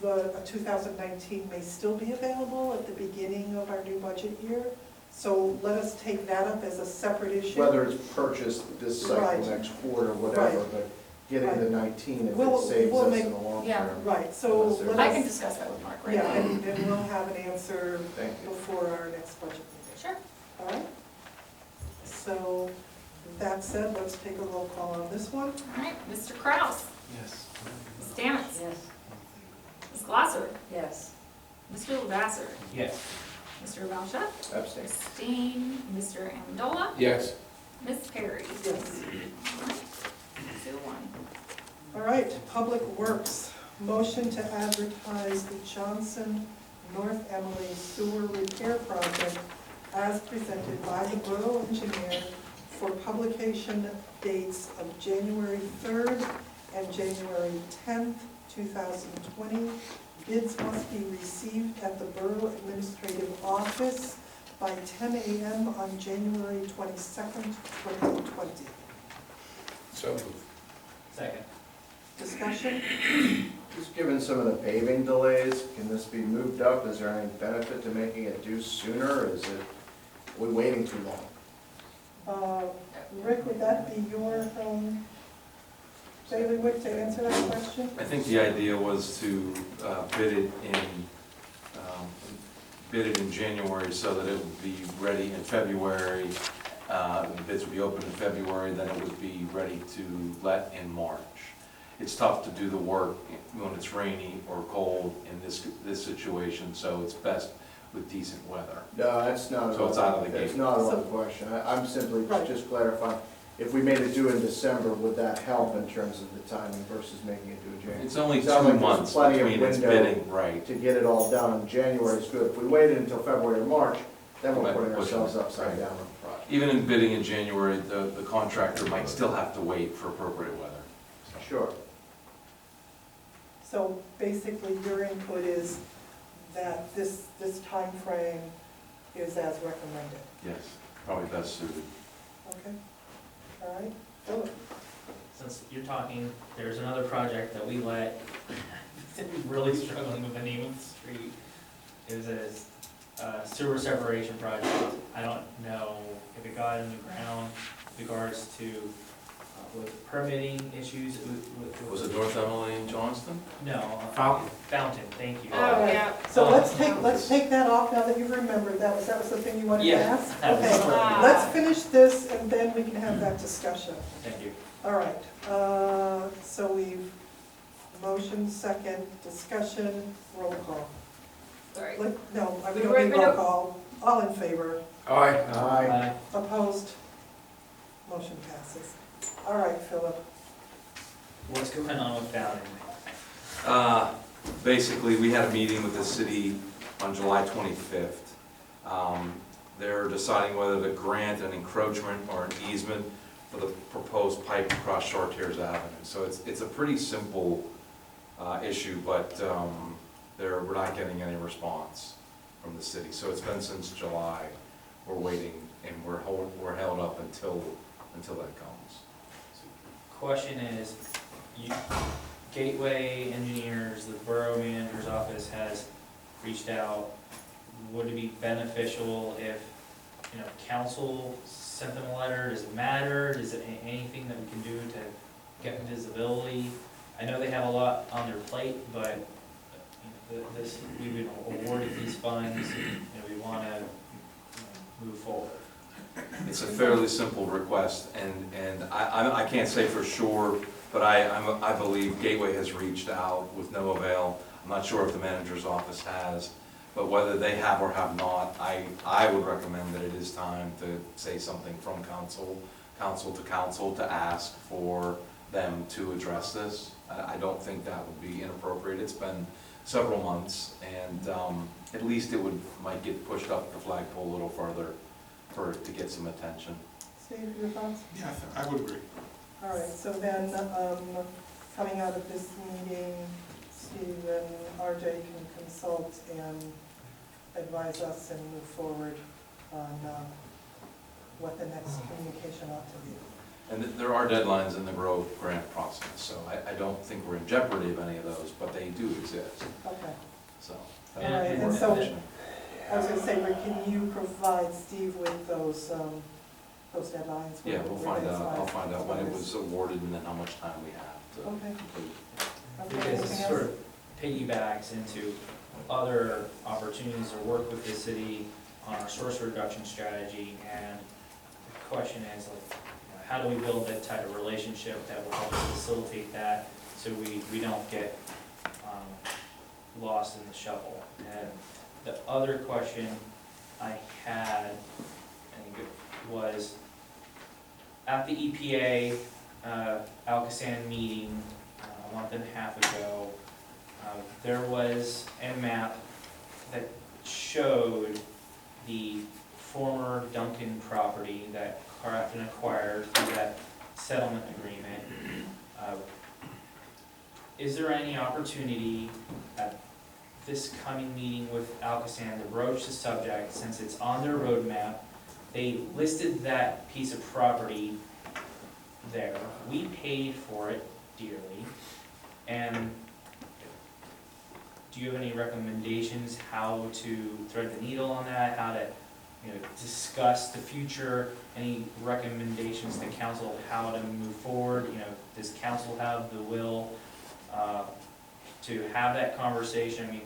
a 2019 may still be available at the beginning of our new budget year. So let us take that up as a separate issue. Whether it's purchased this cycle, Right. next quarter, whatever, Right. but getting the 19, if We'll- it saves we'll us make- in the long yeah. term. Right, so Unless there's- let I can us, discuss that with Mark right yeah, now. and we'll have an answer Thank you. before our next budget meeting. Sure. All right? So, with that said, let's take a roll call on this one. All right, Mr. Kraus? Yes. Ms. Stamets? Yes. Ms. Glosser? Yes. Mr. Lavasser? Yes. Mr. Valcha? Abstain. Abstain. Mr. Amendola? Yes. Ms. Perry? Yes. 2-1. All right, Public Works, motion to advertise the Johnson North Emily Sewer Repair Project as presented by the Borough Engineer for publication dates of January 3rd and January 10th, 2020, bids must be received at the Borough Administrative Office by 10 a.m. on January 22nd, 2020. So moved. Second. Discussion? Just given some of the paving delays, can this be moved up? Is there any benefit to making it due sooner, or is it, are we waiting too long? Rick, would that be your bailiwick to answer that question? I think the idea was to bid it in January so that it would be ready in February. The bids would be open in February, then it would be ready to let in March. It's tough to do the work when it's rainy or cold in this situation, so it's best with decent weather. No, that's not. So it's out of the That's gate. not a question. I'm simply Right. just clarifying. If we made it due in December, would that help in terms of the timing versus making it due in January? It's only 2 Sounds like there's months plenty of between its window bidding, right. to get it all done. January is good. If we waited until February or March, then we're Might putting push it, ourselves upside right. down on the project. Even in bidding in January, the contractor might still have to wait for appropriate weather. Sure. So basically, your input is that this time frame is as recommended, Yes, probably best suited. okay? All right, Philip? Since you're talking, there's another project that we let, really struggling with the name of the street. It was a sewer separation project. I don't know if it got in the ground with regards to with permitting issues. Was it North Emily and Johnston? No. Fountain. Fountain, thank you. Oh, yeah. So let's take that off now that you've remembered. That was the thing you wanted to Yeah. ask? That was- Okay, let's finish this and then we can have that discussion. Thank you. All right, so we've motion, second, discussion, roll call. Sorry. No, we don't need roll call. All in favor? Aye. Aye. Opposed? Motion passes. All right, Philip. What's going on with Fountain? Basically, we had a meeting with the city on July 25th. They're deciding whether to grant an encroachment or an easement for the proposed pipe across Chartiers Avenue. So it's a pretty simple issue, but we're not getting any response from the city. So it's been since July. We're waiting, and we're held up until that comes. Question is, Gateway Engineers, the Borough Manager's Office has reached out. Would it be beneficial if, council sent them a letter? Does it matter? Is it anything that we can do to get visibility? I know they have a lot on their plate, but we've been awarded these funds, and we want to move forward. It's a fairly simple request, and I can't say for sure, but I believe Gateway has reached out with no avail. I'm not sure if the manager's office has, but whether they have or have not, I would recommend that it is time to say something from council to council to ask for them to address this. I don't think that would be inappropriate. It's been several months, and at least might get pushed up the flagpole a little further to get some attention. Steve, your thoughts? Yeah, I would agree. All right, so then, coming out of this meeting, Steve and RJ can consult and advise us and move forward on what the next communication ought to be. And there are deadlines in the Borough grant process, so I don't think we're in jeopardy of any of those, but they do exist, Okay. so. All right, and so, I was gonna say, Rick, can you provide Steve with those deadlines? Yeah, we'll find out, I'll Where find out when it was awarded and then how much time we have to Okay. complete. Okay, Because anything it else? sort of piggybacks into other opportunities to work with the city on our source reduction strategy, and the question is, how do we build that type of relationship that will help us facilitate that, so we don't get lost in the shuffle? And the other question I had, I think it was, at the EPA Alcoasand meeting a month and a half ago, there was a map that showed the former Duncan property that Crafton acquired through that settlement agreement. Is there any opportunity at this coming meeting with Alcoasand to broach the subject, since it's on their roadmap. They listed that piece of property there. We paid for it dearly. And do you have any recommendations how to thread the needle on that, how to, discuss the future? Any recommendations to council how to move forward? Does council have the will to have that conversation? I mean,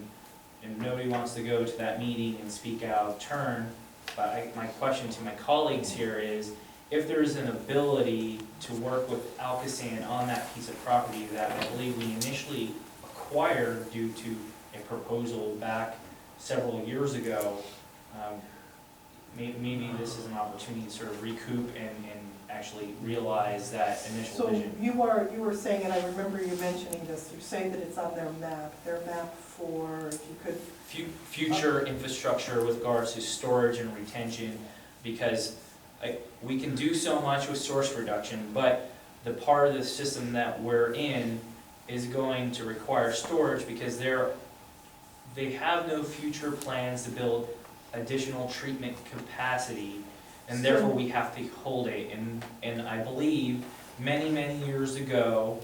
and nobody wants to go to that meeting and speak out of turn, but my question to my colleagues here is, if there is an ability to work with Alcoasand on that piece of property that I believe we initially acquired due to a proposal back several years ago, maybe this is an opportunity to sort of recoup and actually realize that initial So vision. you were saying, and I remember you mentioning this, you're saying that it's on their map for, if you could. Future infrastructure with regards to storage and retention, because we can do so much with source reduction, but the part of the system that we're in is going to require storage because they have no future plans to build additional treatment capacity, and therefore we have to hold it. And I believe many, many years ago,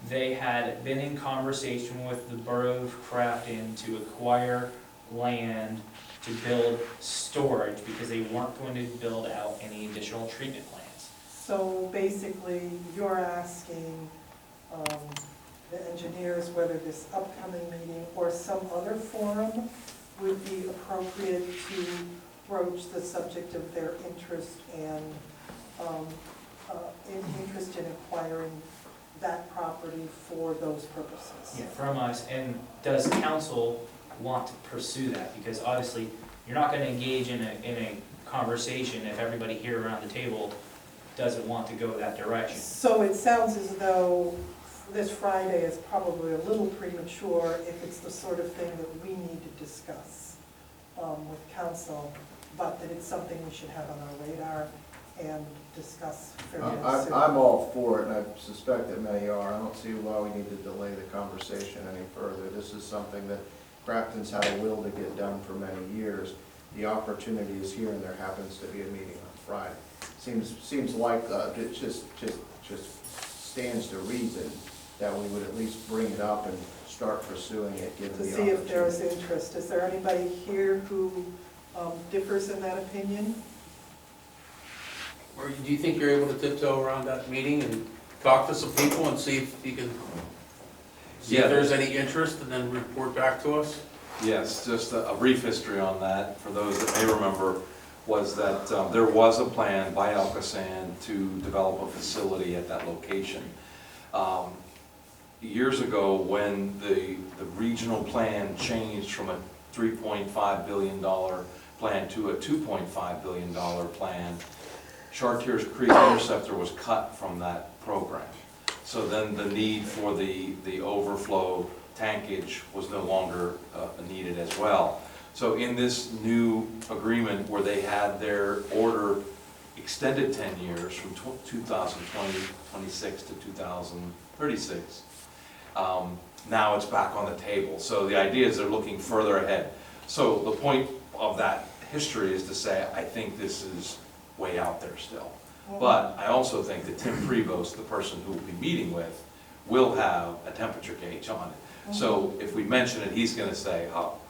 they had been in conversation with the Borough of Crafton to acquire land to build storage because they weren't going to build out any additional treatment plants. So basically, you're asking the engineers whether this upcoming meeting or some other forum would be appropriate to broach the subject of their interest and interest in acquiring that property for those purposes. Yeah, from us. And does council want to pursue that? Because obviously, you're not going to engage in a conversation if everybody here around the table doesn't want to go that direction. So it sounds as though this Friday is probably a little premature if it's the sort of thing that we need to discuss with council, but that it's something we should have on our radar and discuss fairly soon. I'm all for it, and I suspect that many are. I don't see why we need to delay the conversation any further. This is something that Crafton's had a will to get done for many years. The opportunity is here, and there happens to be a meeting on Friday. Seems like it just stands to reason that we would at least bring it up and start pursuing it, given To the see opportunity. if there is interest. Is there anybody here who differs in that opinion? Or do you think you're able to tiptoe around that meeting and talk to some people and see if you can, see if there's any interest and then report back to us? Yes, just a brief history on that, for those that may remember, was that there was a plan by Alcoasand to develop a facility at that location. Years ago, when the regional plan changed from a $3.5 billion plan to a $2.5 billion plan, Chartiers Creek Interceptor was cut from that program. So then the need for the overflow tankage was no longer needed as well. So in this new agreement where they had their order extended 10 years from 2026 to 2036, now it's back on the table. So the idea is they're looking further ahead. So the point of that history is to say, I think this is way out there still. But I also think that Tim Prevost, the person who we'll be meeting with, will have a temperature gauge on it. So if we mention it, he's going to say, I'll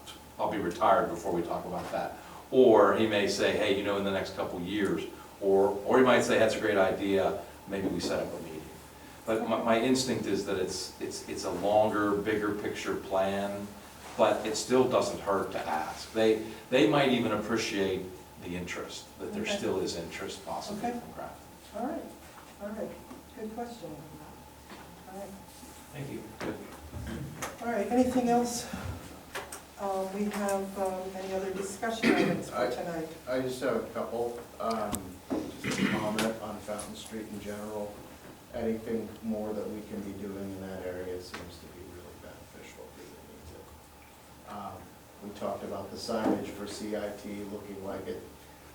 be retired before we talk about that. Or he may say, hey, in the next couple years. Or he might say, that's a great idea, maybe we set up a meeting. But my instinct is that it's a longer, bigger picture plan, but it still doesn't hurt to ask. They might even appreciate the interest, that there still is interest possibly from Crafton. All right, good question. All right. Thank you. All right, anything else? We have any other discussion items for tonight? I just have a couple. Just a comment on Fountain Street in general. Anything more that we can be doing in that area seems to be really beneficial if it needs it. We talked about the signage for CIT looking like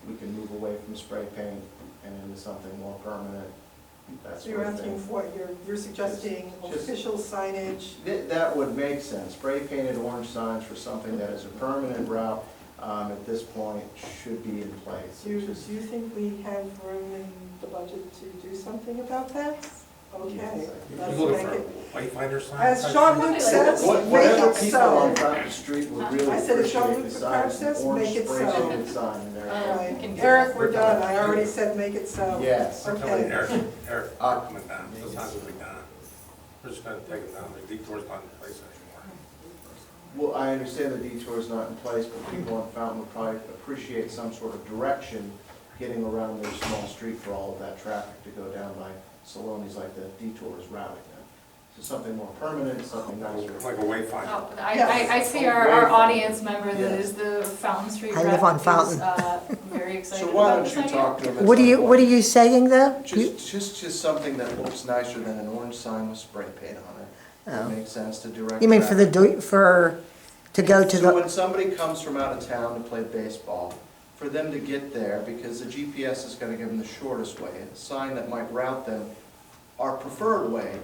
we can move away from spray paint and into something more permanent. that So you're sort of asking thing. for, you're suggesting Just- official signage? That would make sense. Spray painted orange signs for something that is a permanent route, at this point, should be in place. Do you think we have room in the budget to do something about that? Okay. Yes, let's You looking make for it- wayfinder signs? As Jean-Luc says, make Whatever it people so. on Crafton Street would really I said if Jean-Luc appreciate Picard besides says, an orange make it spray so. painted sign in there. All right, Can do Eric, that. we're done. I already said make it so. Yes. Eric, Okay. Eric, coming down, the signs will be down. We're just gonna take them down, the detour's not in place anymore. Well, I understand the detour is not in place, but people on Fountain would probably appreciate some sort of direction getting around their small street for all of that traffic to go down by Saloni's like the detour is routing them. So something more permanent, something nicer. Like a wayfinder. Oh, I see our audience member that is the Fountain Street I rep live on is, Fountain. very excited So why about don't this you idea. talk to them? What are you saying though? Just something that looks nicer than an orange sign with spray paint on it. Oh. It makes sense to direct. You mean for traffic. to go to So the, when somebody comes from out of town to play baseball, for them to get there, because the GPS is gonna give them the shortest way, a sign that might route them, our preferred way,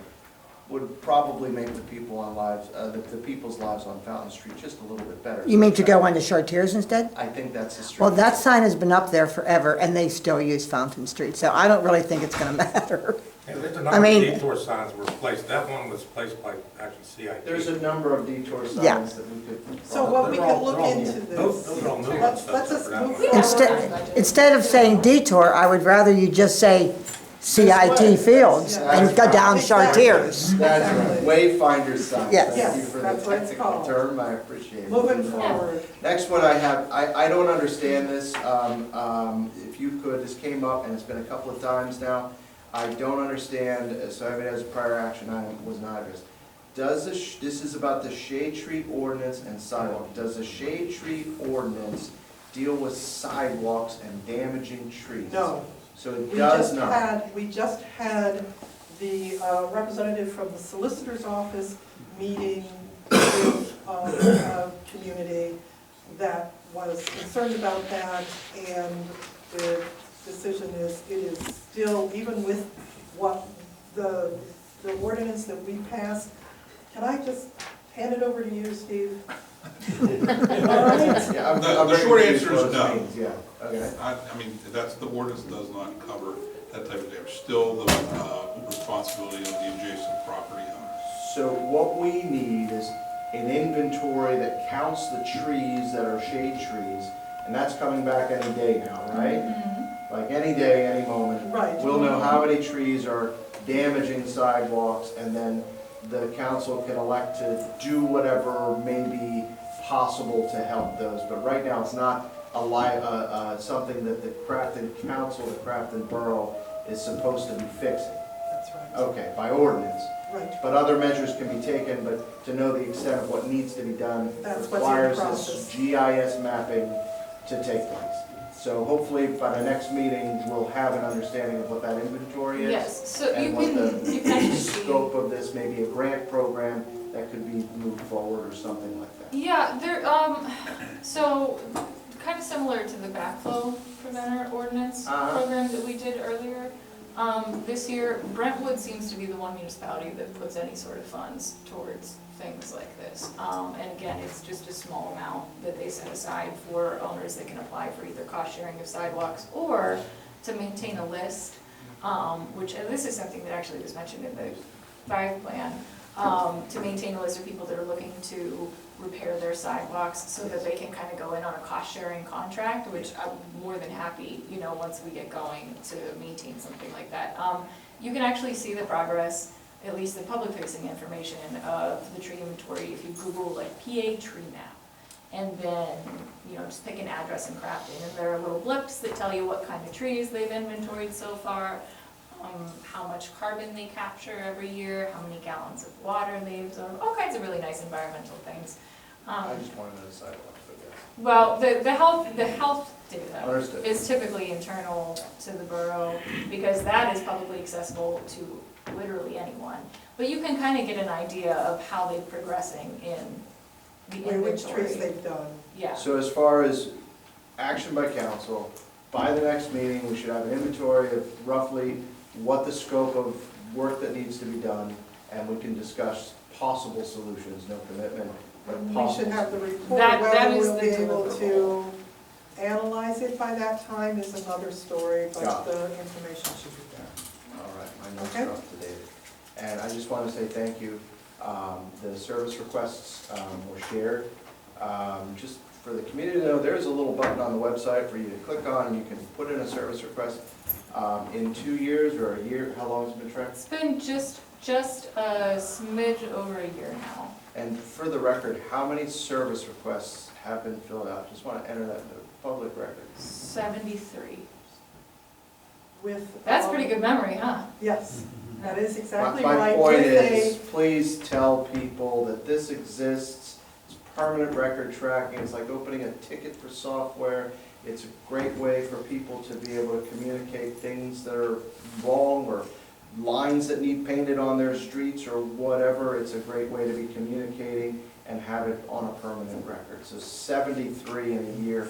would probably make the people on lives, the people's lives on Fountain Street just a little bit better. you mean to go onto Chartiers instead? I think that's the street. Well, that sign has been up there forever and they still use Fountain Street, so I don't really think it's gonna matter. Yeah, there's a I number of mean- detour signs were placed, that one was placed by actually CIT. There's a number of detour Yeah. signs that we could. So what we They're could all- look they're all- into Those this. are all new ones, Let's that's just for that move one. forward. Instead of saying detour, I would rather you just say CIT Fields and go down Chartiers. That's right, wayfinder signs. Yes. Thank you Yes, for the that's what it's technical called. term, I appreciate it. Moving forward. Next one I have, I don't understand this, if you could, this came up and it's been a couple of times now. I don't understand, so I have it as a prior action item, was not addressed. Does this is about the shade tree ordinance and sidewalk. Does the shade tree ordinance deal with sidewalks and damaging trees? No. So it We does just not. we just had the representative from the solicitor's office meeting with a community that was concerned about that, and the decision is, it is still, even with what the ordinance that we passed. Can I just hand it over to you, Steve? All right. Yeah, I'm The very short confused answer what is this no. means, yeah, okay. I mean, the ordinance does not cover that type of damage. Still the responsibility of the adjacent property owner. So what we need is an inventory that counts the trees that are shade trees, and that's coming back any day now, right? Like any day, any moment. Right. We'll know how many trees are damaging sidewalks, and then the council can elect to do whatever may be possible to help those. But right now, it's not something that the Crafton Council, the Crafton Borough is supposed to be fixing. That's right. Okay, by ordinance. Right. But other measures can be taken, but to know the extent of what needs to be done That's what's in requires process. this GIS mapping to take place. So hopefully by the next meeting, we'll have an understanding of what that inventory is. Yes, so you And what can, you can actually the see. scope of this, maybe a grant program that could be moved forward or something like that. Yeah, there, so, kind of similar to the backflow preventer ordinance Uh-huh. program that we did earlier. This year, Brentwood seems to be the one municipality that puts any sort of funds towards things like this. And again, it's just a small amount that they set aside for owners that can apply for either cost sharing of sidewalks or to maintain a list, which, and this is something that actually was mentioned in the 5 plan, to maintain a list of people that are looking to repair their sidewalks so that they can kind of go in on a cost-sharing contract, which I'm more than happy, you know, once we get going to maintain something like that. You can actually see the progress, at least the public-facing information of the tree inventory if you Google like PA tree map. And then, you know, just pick an address in Crafton, and there are little blips that tell you what kind of trees they've inventoried so far, how much carbon they capture every year, how many gallons of water they absorb, all kinds of really nice environmental things. I just wanted to know the sidewalks, I guess. Well, the health data Understood. is typically internal to the borough, because that is publicly accessible to literally anyone. But you can kind of get an idea of how they're progressing in the Which trees inventory. they've done. Yeah, So as far as action by council, by the next meeting, we should have an inventory of roughly what the scope of work that needs to be done, and we can discuss possible solutions, no commitment, but We possible. should have the report, That whether is we'll the be able deliverable. to analyze it by that time is another story, but Got the information should be there. All right, my notes Okay. are up to date. And I just want to say thank you. The service requests were shared. Just for the community to know, there's a little button on the website for you to click on, and you can put in a service request. In 2 years or a year, how long has it been tracked? It's been just a smidge over a year now. And for the record, how many service requests have been filled out? Just want to enter that in the public record. 73. With. That's pretty good memory, huh? Yes, that is My exactly my right. point With is, please tell people that this exists. It's permanent record tracking. It's like opening a ticket for software. It's a great way for people to be able to communicate things that are wrong or lines that need painted on their streets or whatever. It's a great way to be communicating and have it on a permanent record. So 73 in a year,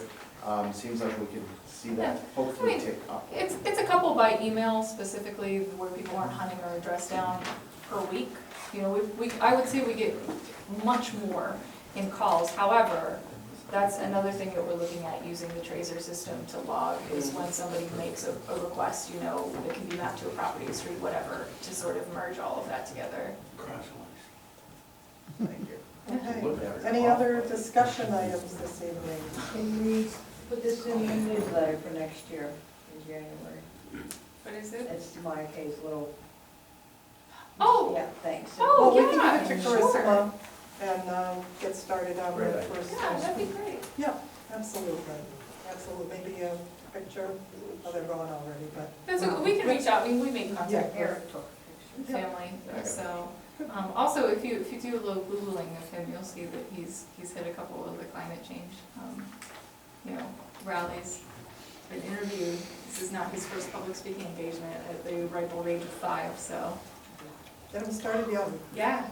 seems like we can see that hopefully I mean, tick up. It's a couple by email specifically where people aren't hunting our address down per week. You know, I would say we get much more in calls. However, that's another thing that we're looking at using the tracer system to log is when somebody makes a request, you know, that can be mapped to a property, a street, whatever, to sort of merge all of that together. Thank you. Okay, any other discussion items this evening? Can we put this in the newsletter for next year, in January? What is it? It's my case, little. Oh. Yeah, thanks. Oh, Well, we can yeah, give it to sure. Carissa and get started on the Great idea. first. Yeah, that'd be great. Yeah, absolutely, absolutely. Maybe a picture, oh, they're gone already, but. We can reach out, I mean, we make contact with Eric took pictures. family, Yeah. so. Also, if you do a little Googling of him, you'll see that he's hit a couple of the climate change, rallies, been interviewed. This is not his first public speaking engagement at the ripe old age of 5, so, Get them started young. yeah.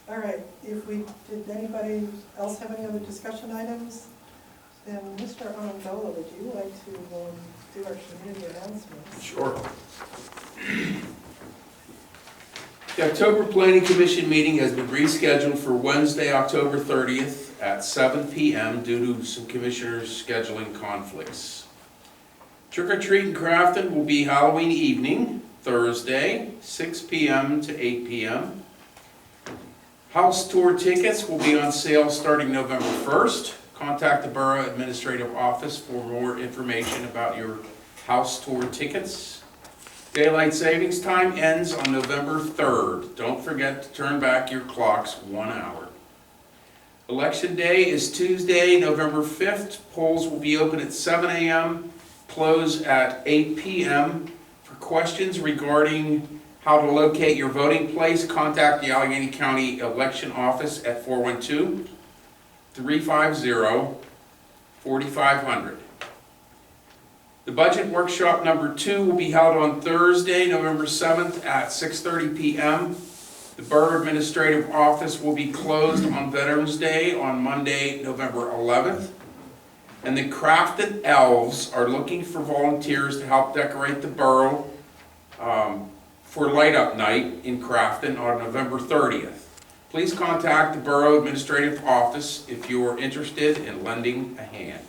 All right, did anybody else have any other discussion items? Then Mr. Amendola, would you like to do our community announcements? Sure. The October Planning Commission meeting has been rescheduled for Wednesday, October 30th at 7 p.m. due to some commissioners' scheduling conflicts. Trick or Treat in Crafton will be Halloween evening, Thursday, 6 p.m. to 8 p.m. House tour tickets will be on sale starting November 1st. Contact the Borough Administrative Office for more information about your house tour tickets. Daylight savings time ends on November 3rd. Don't forget to turn back your clocks 1 hour. Election day is Tuesday, November 5th. Polls will be open at 7 a.m., close at 8 p.m. For questions regarding how to locate your voting place, contact the Allegheny County Election Office at 412-350-4500. The budget workshop number 2 will be held on Thursday, November 7th at 6:30 p.m. The Borough Administrative Office will be closed on Veterans Day on Monday, November 11th. And the Crafton Elves are looking for volunteers to help decorate the borough for Light Up Night in Crafton on November 30th. Please contact the Borough Administrative Office if you are interested in lending a hand.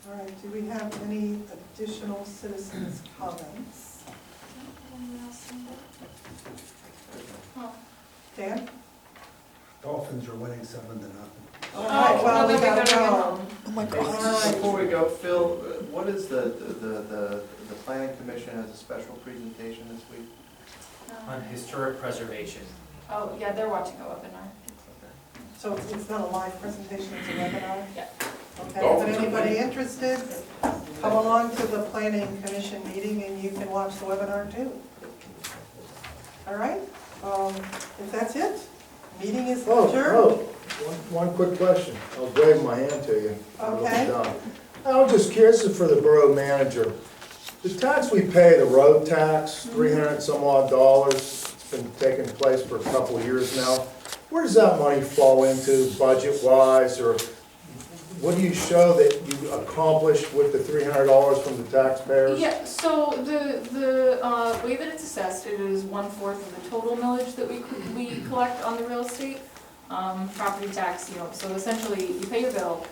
All right, do we have any additional citizens' comments? Dan? Dolphins are winning 7-0. All right, well, we then gotta get go. home. Oh my Before we go, Phil, what is the planning commission has a special presentation this week? On historic preservation. Oh, yeah, they're watching a webinar. So it's not a live presentation, it's a webinar? Yeah. Okay, but anybody interested, come along to the planning commission meeting and you can watch the webinar too. All right, if that's it, meeting is adjourned. One quick question. I was waving my hand to you. Okay. I was just curious for the borough manager. The tax we pay, the road tax, $300 and some odd, it's been taking place for a couple of years now. Where does that money fall into budget-wise, or what do you show that you accomplished with the $300 from the taxpayers? Yeah, so the way that it's assessed, it is 1/4 of the total millage that we collect on the real estate, property tax, you know, so essentially, you pay your bill,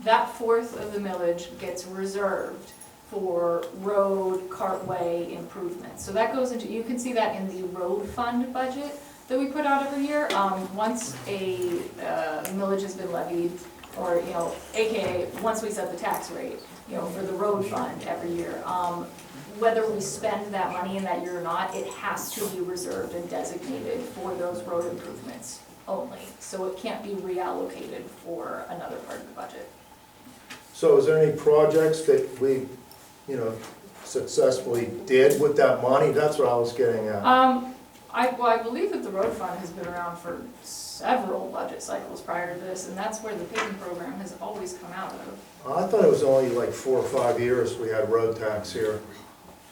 that 1/4 of the millage gets reserved for road, cartway improvements. So that goes into, you can see that in the road fund budget that we put out every year. Once a millage has been levied, or, you know, AKA, once we set the tax rate, you know, for the road fund every year, whether we spend that money in that year or not, it has to be reserved and designated for those road improvements only. So it can't be reallocated for another part of the budget. So is there any projects that we, you know, successfully did with that money? That's what I was getting at. I believe that the road fund has been around for several budget cycles prior to this, and that's where the paving program has always come out of. I thought it was only like 4 or 5 years we had road tax here.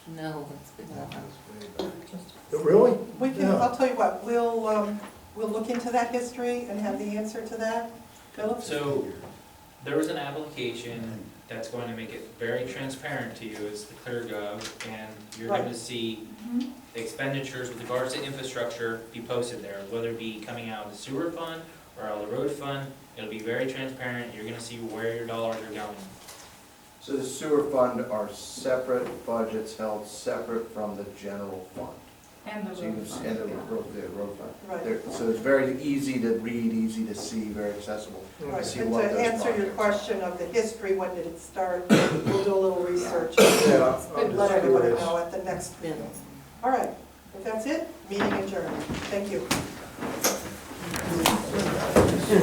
No, it's been that. Really? We can, Yeah. I'll tell you what, we'll look into that history and have the answer to that. Philip? So, there was an application that's going to make it very transparent to you, it's the ClearGov, and you're Right. gonna see Mhm. expenditures with regards to infrastructure be posted there, whether it be coming out of the sewer fund or out of the road fund, it'll be very transparent, you're gonna see where your dollars are going. So the sewer fund are separate budgets held separate from the general fund. And the So you road can see, fund, and the yeah. road fund. Right. So it's very easy to read, easy to see, very accessible. Right, See and what to those answer your projects are. question of the history, when did it start, we'll do a little research. Yeah, I'm Let just everybody curious. know at the next meeting. All right, if that's it, meeting adjourned. Thank you.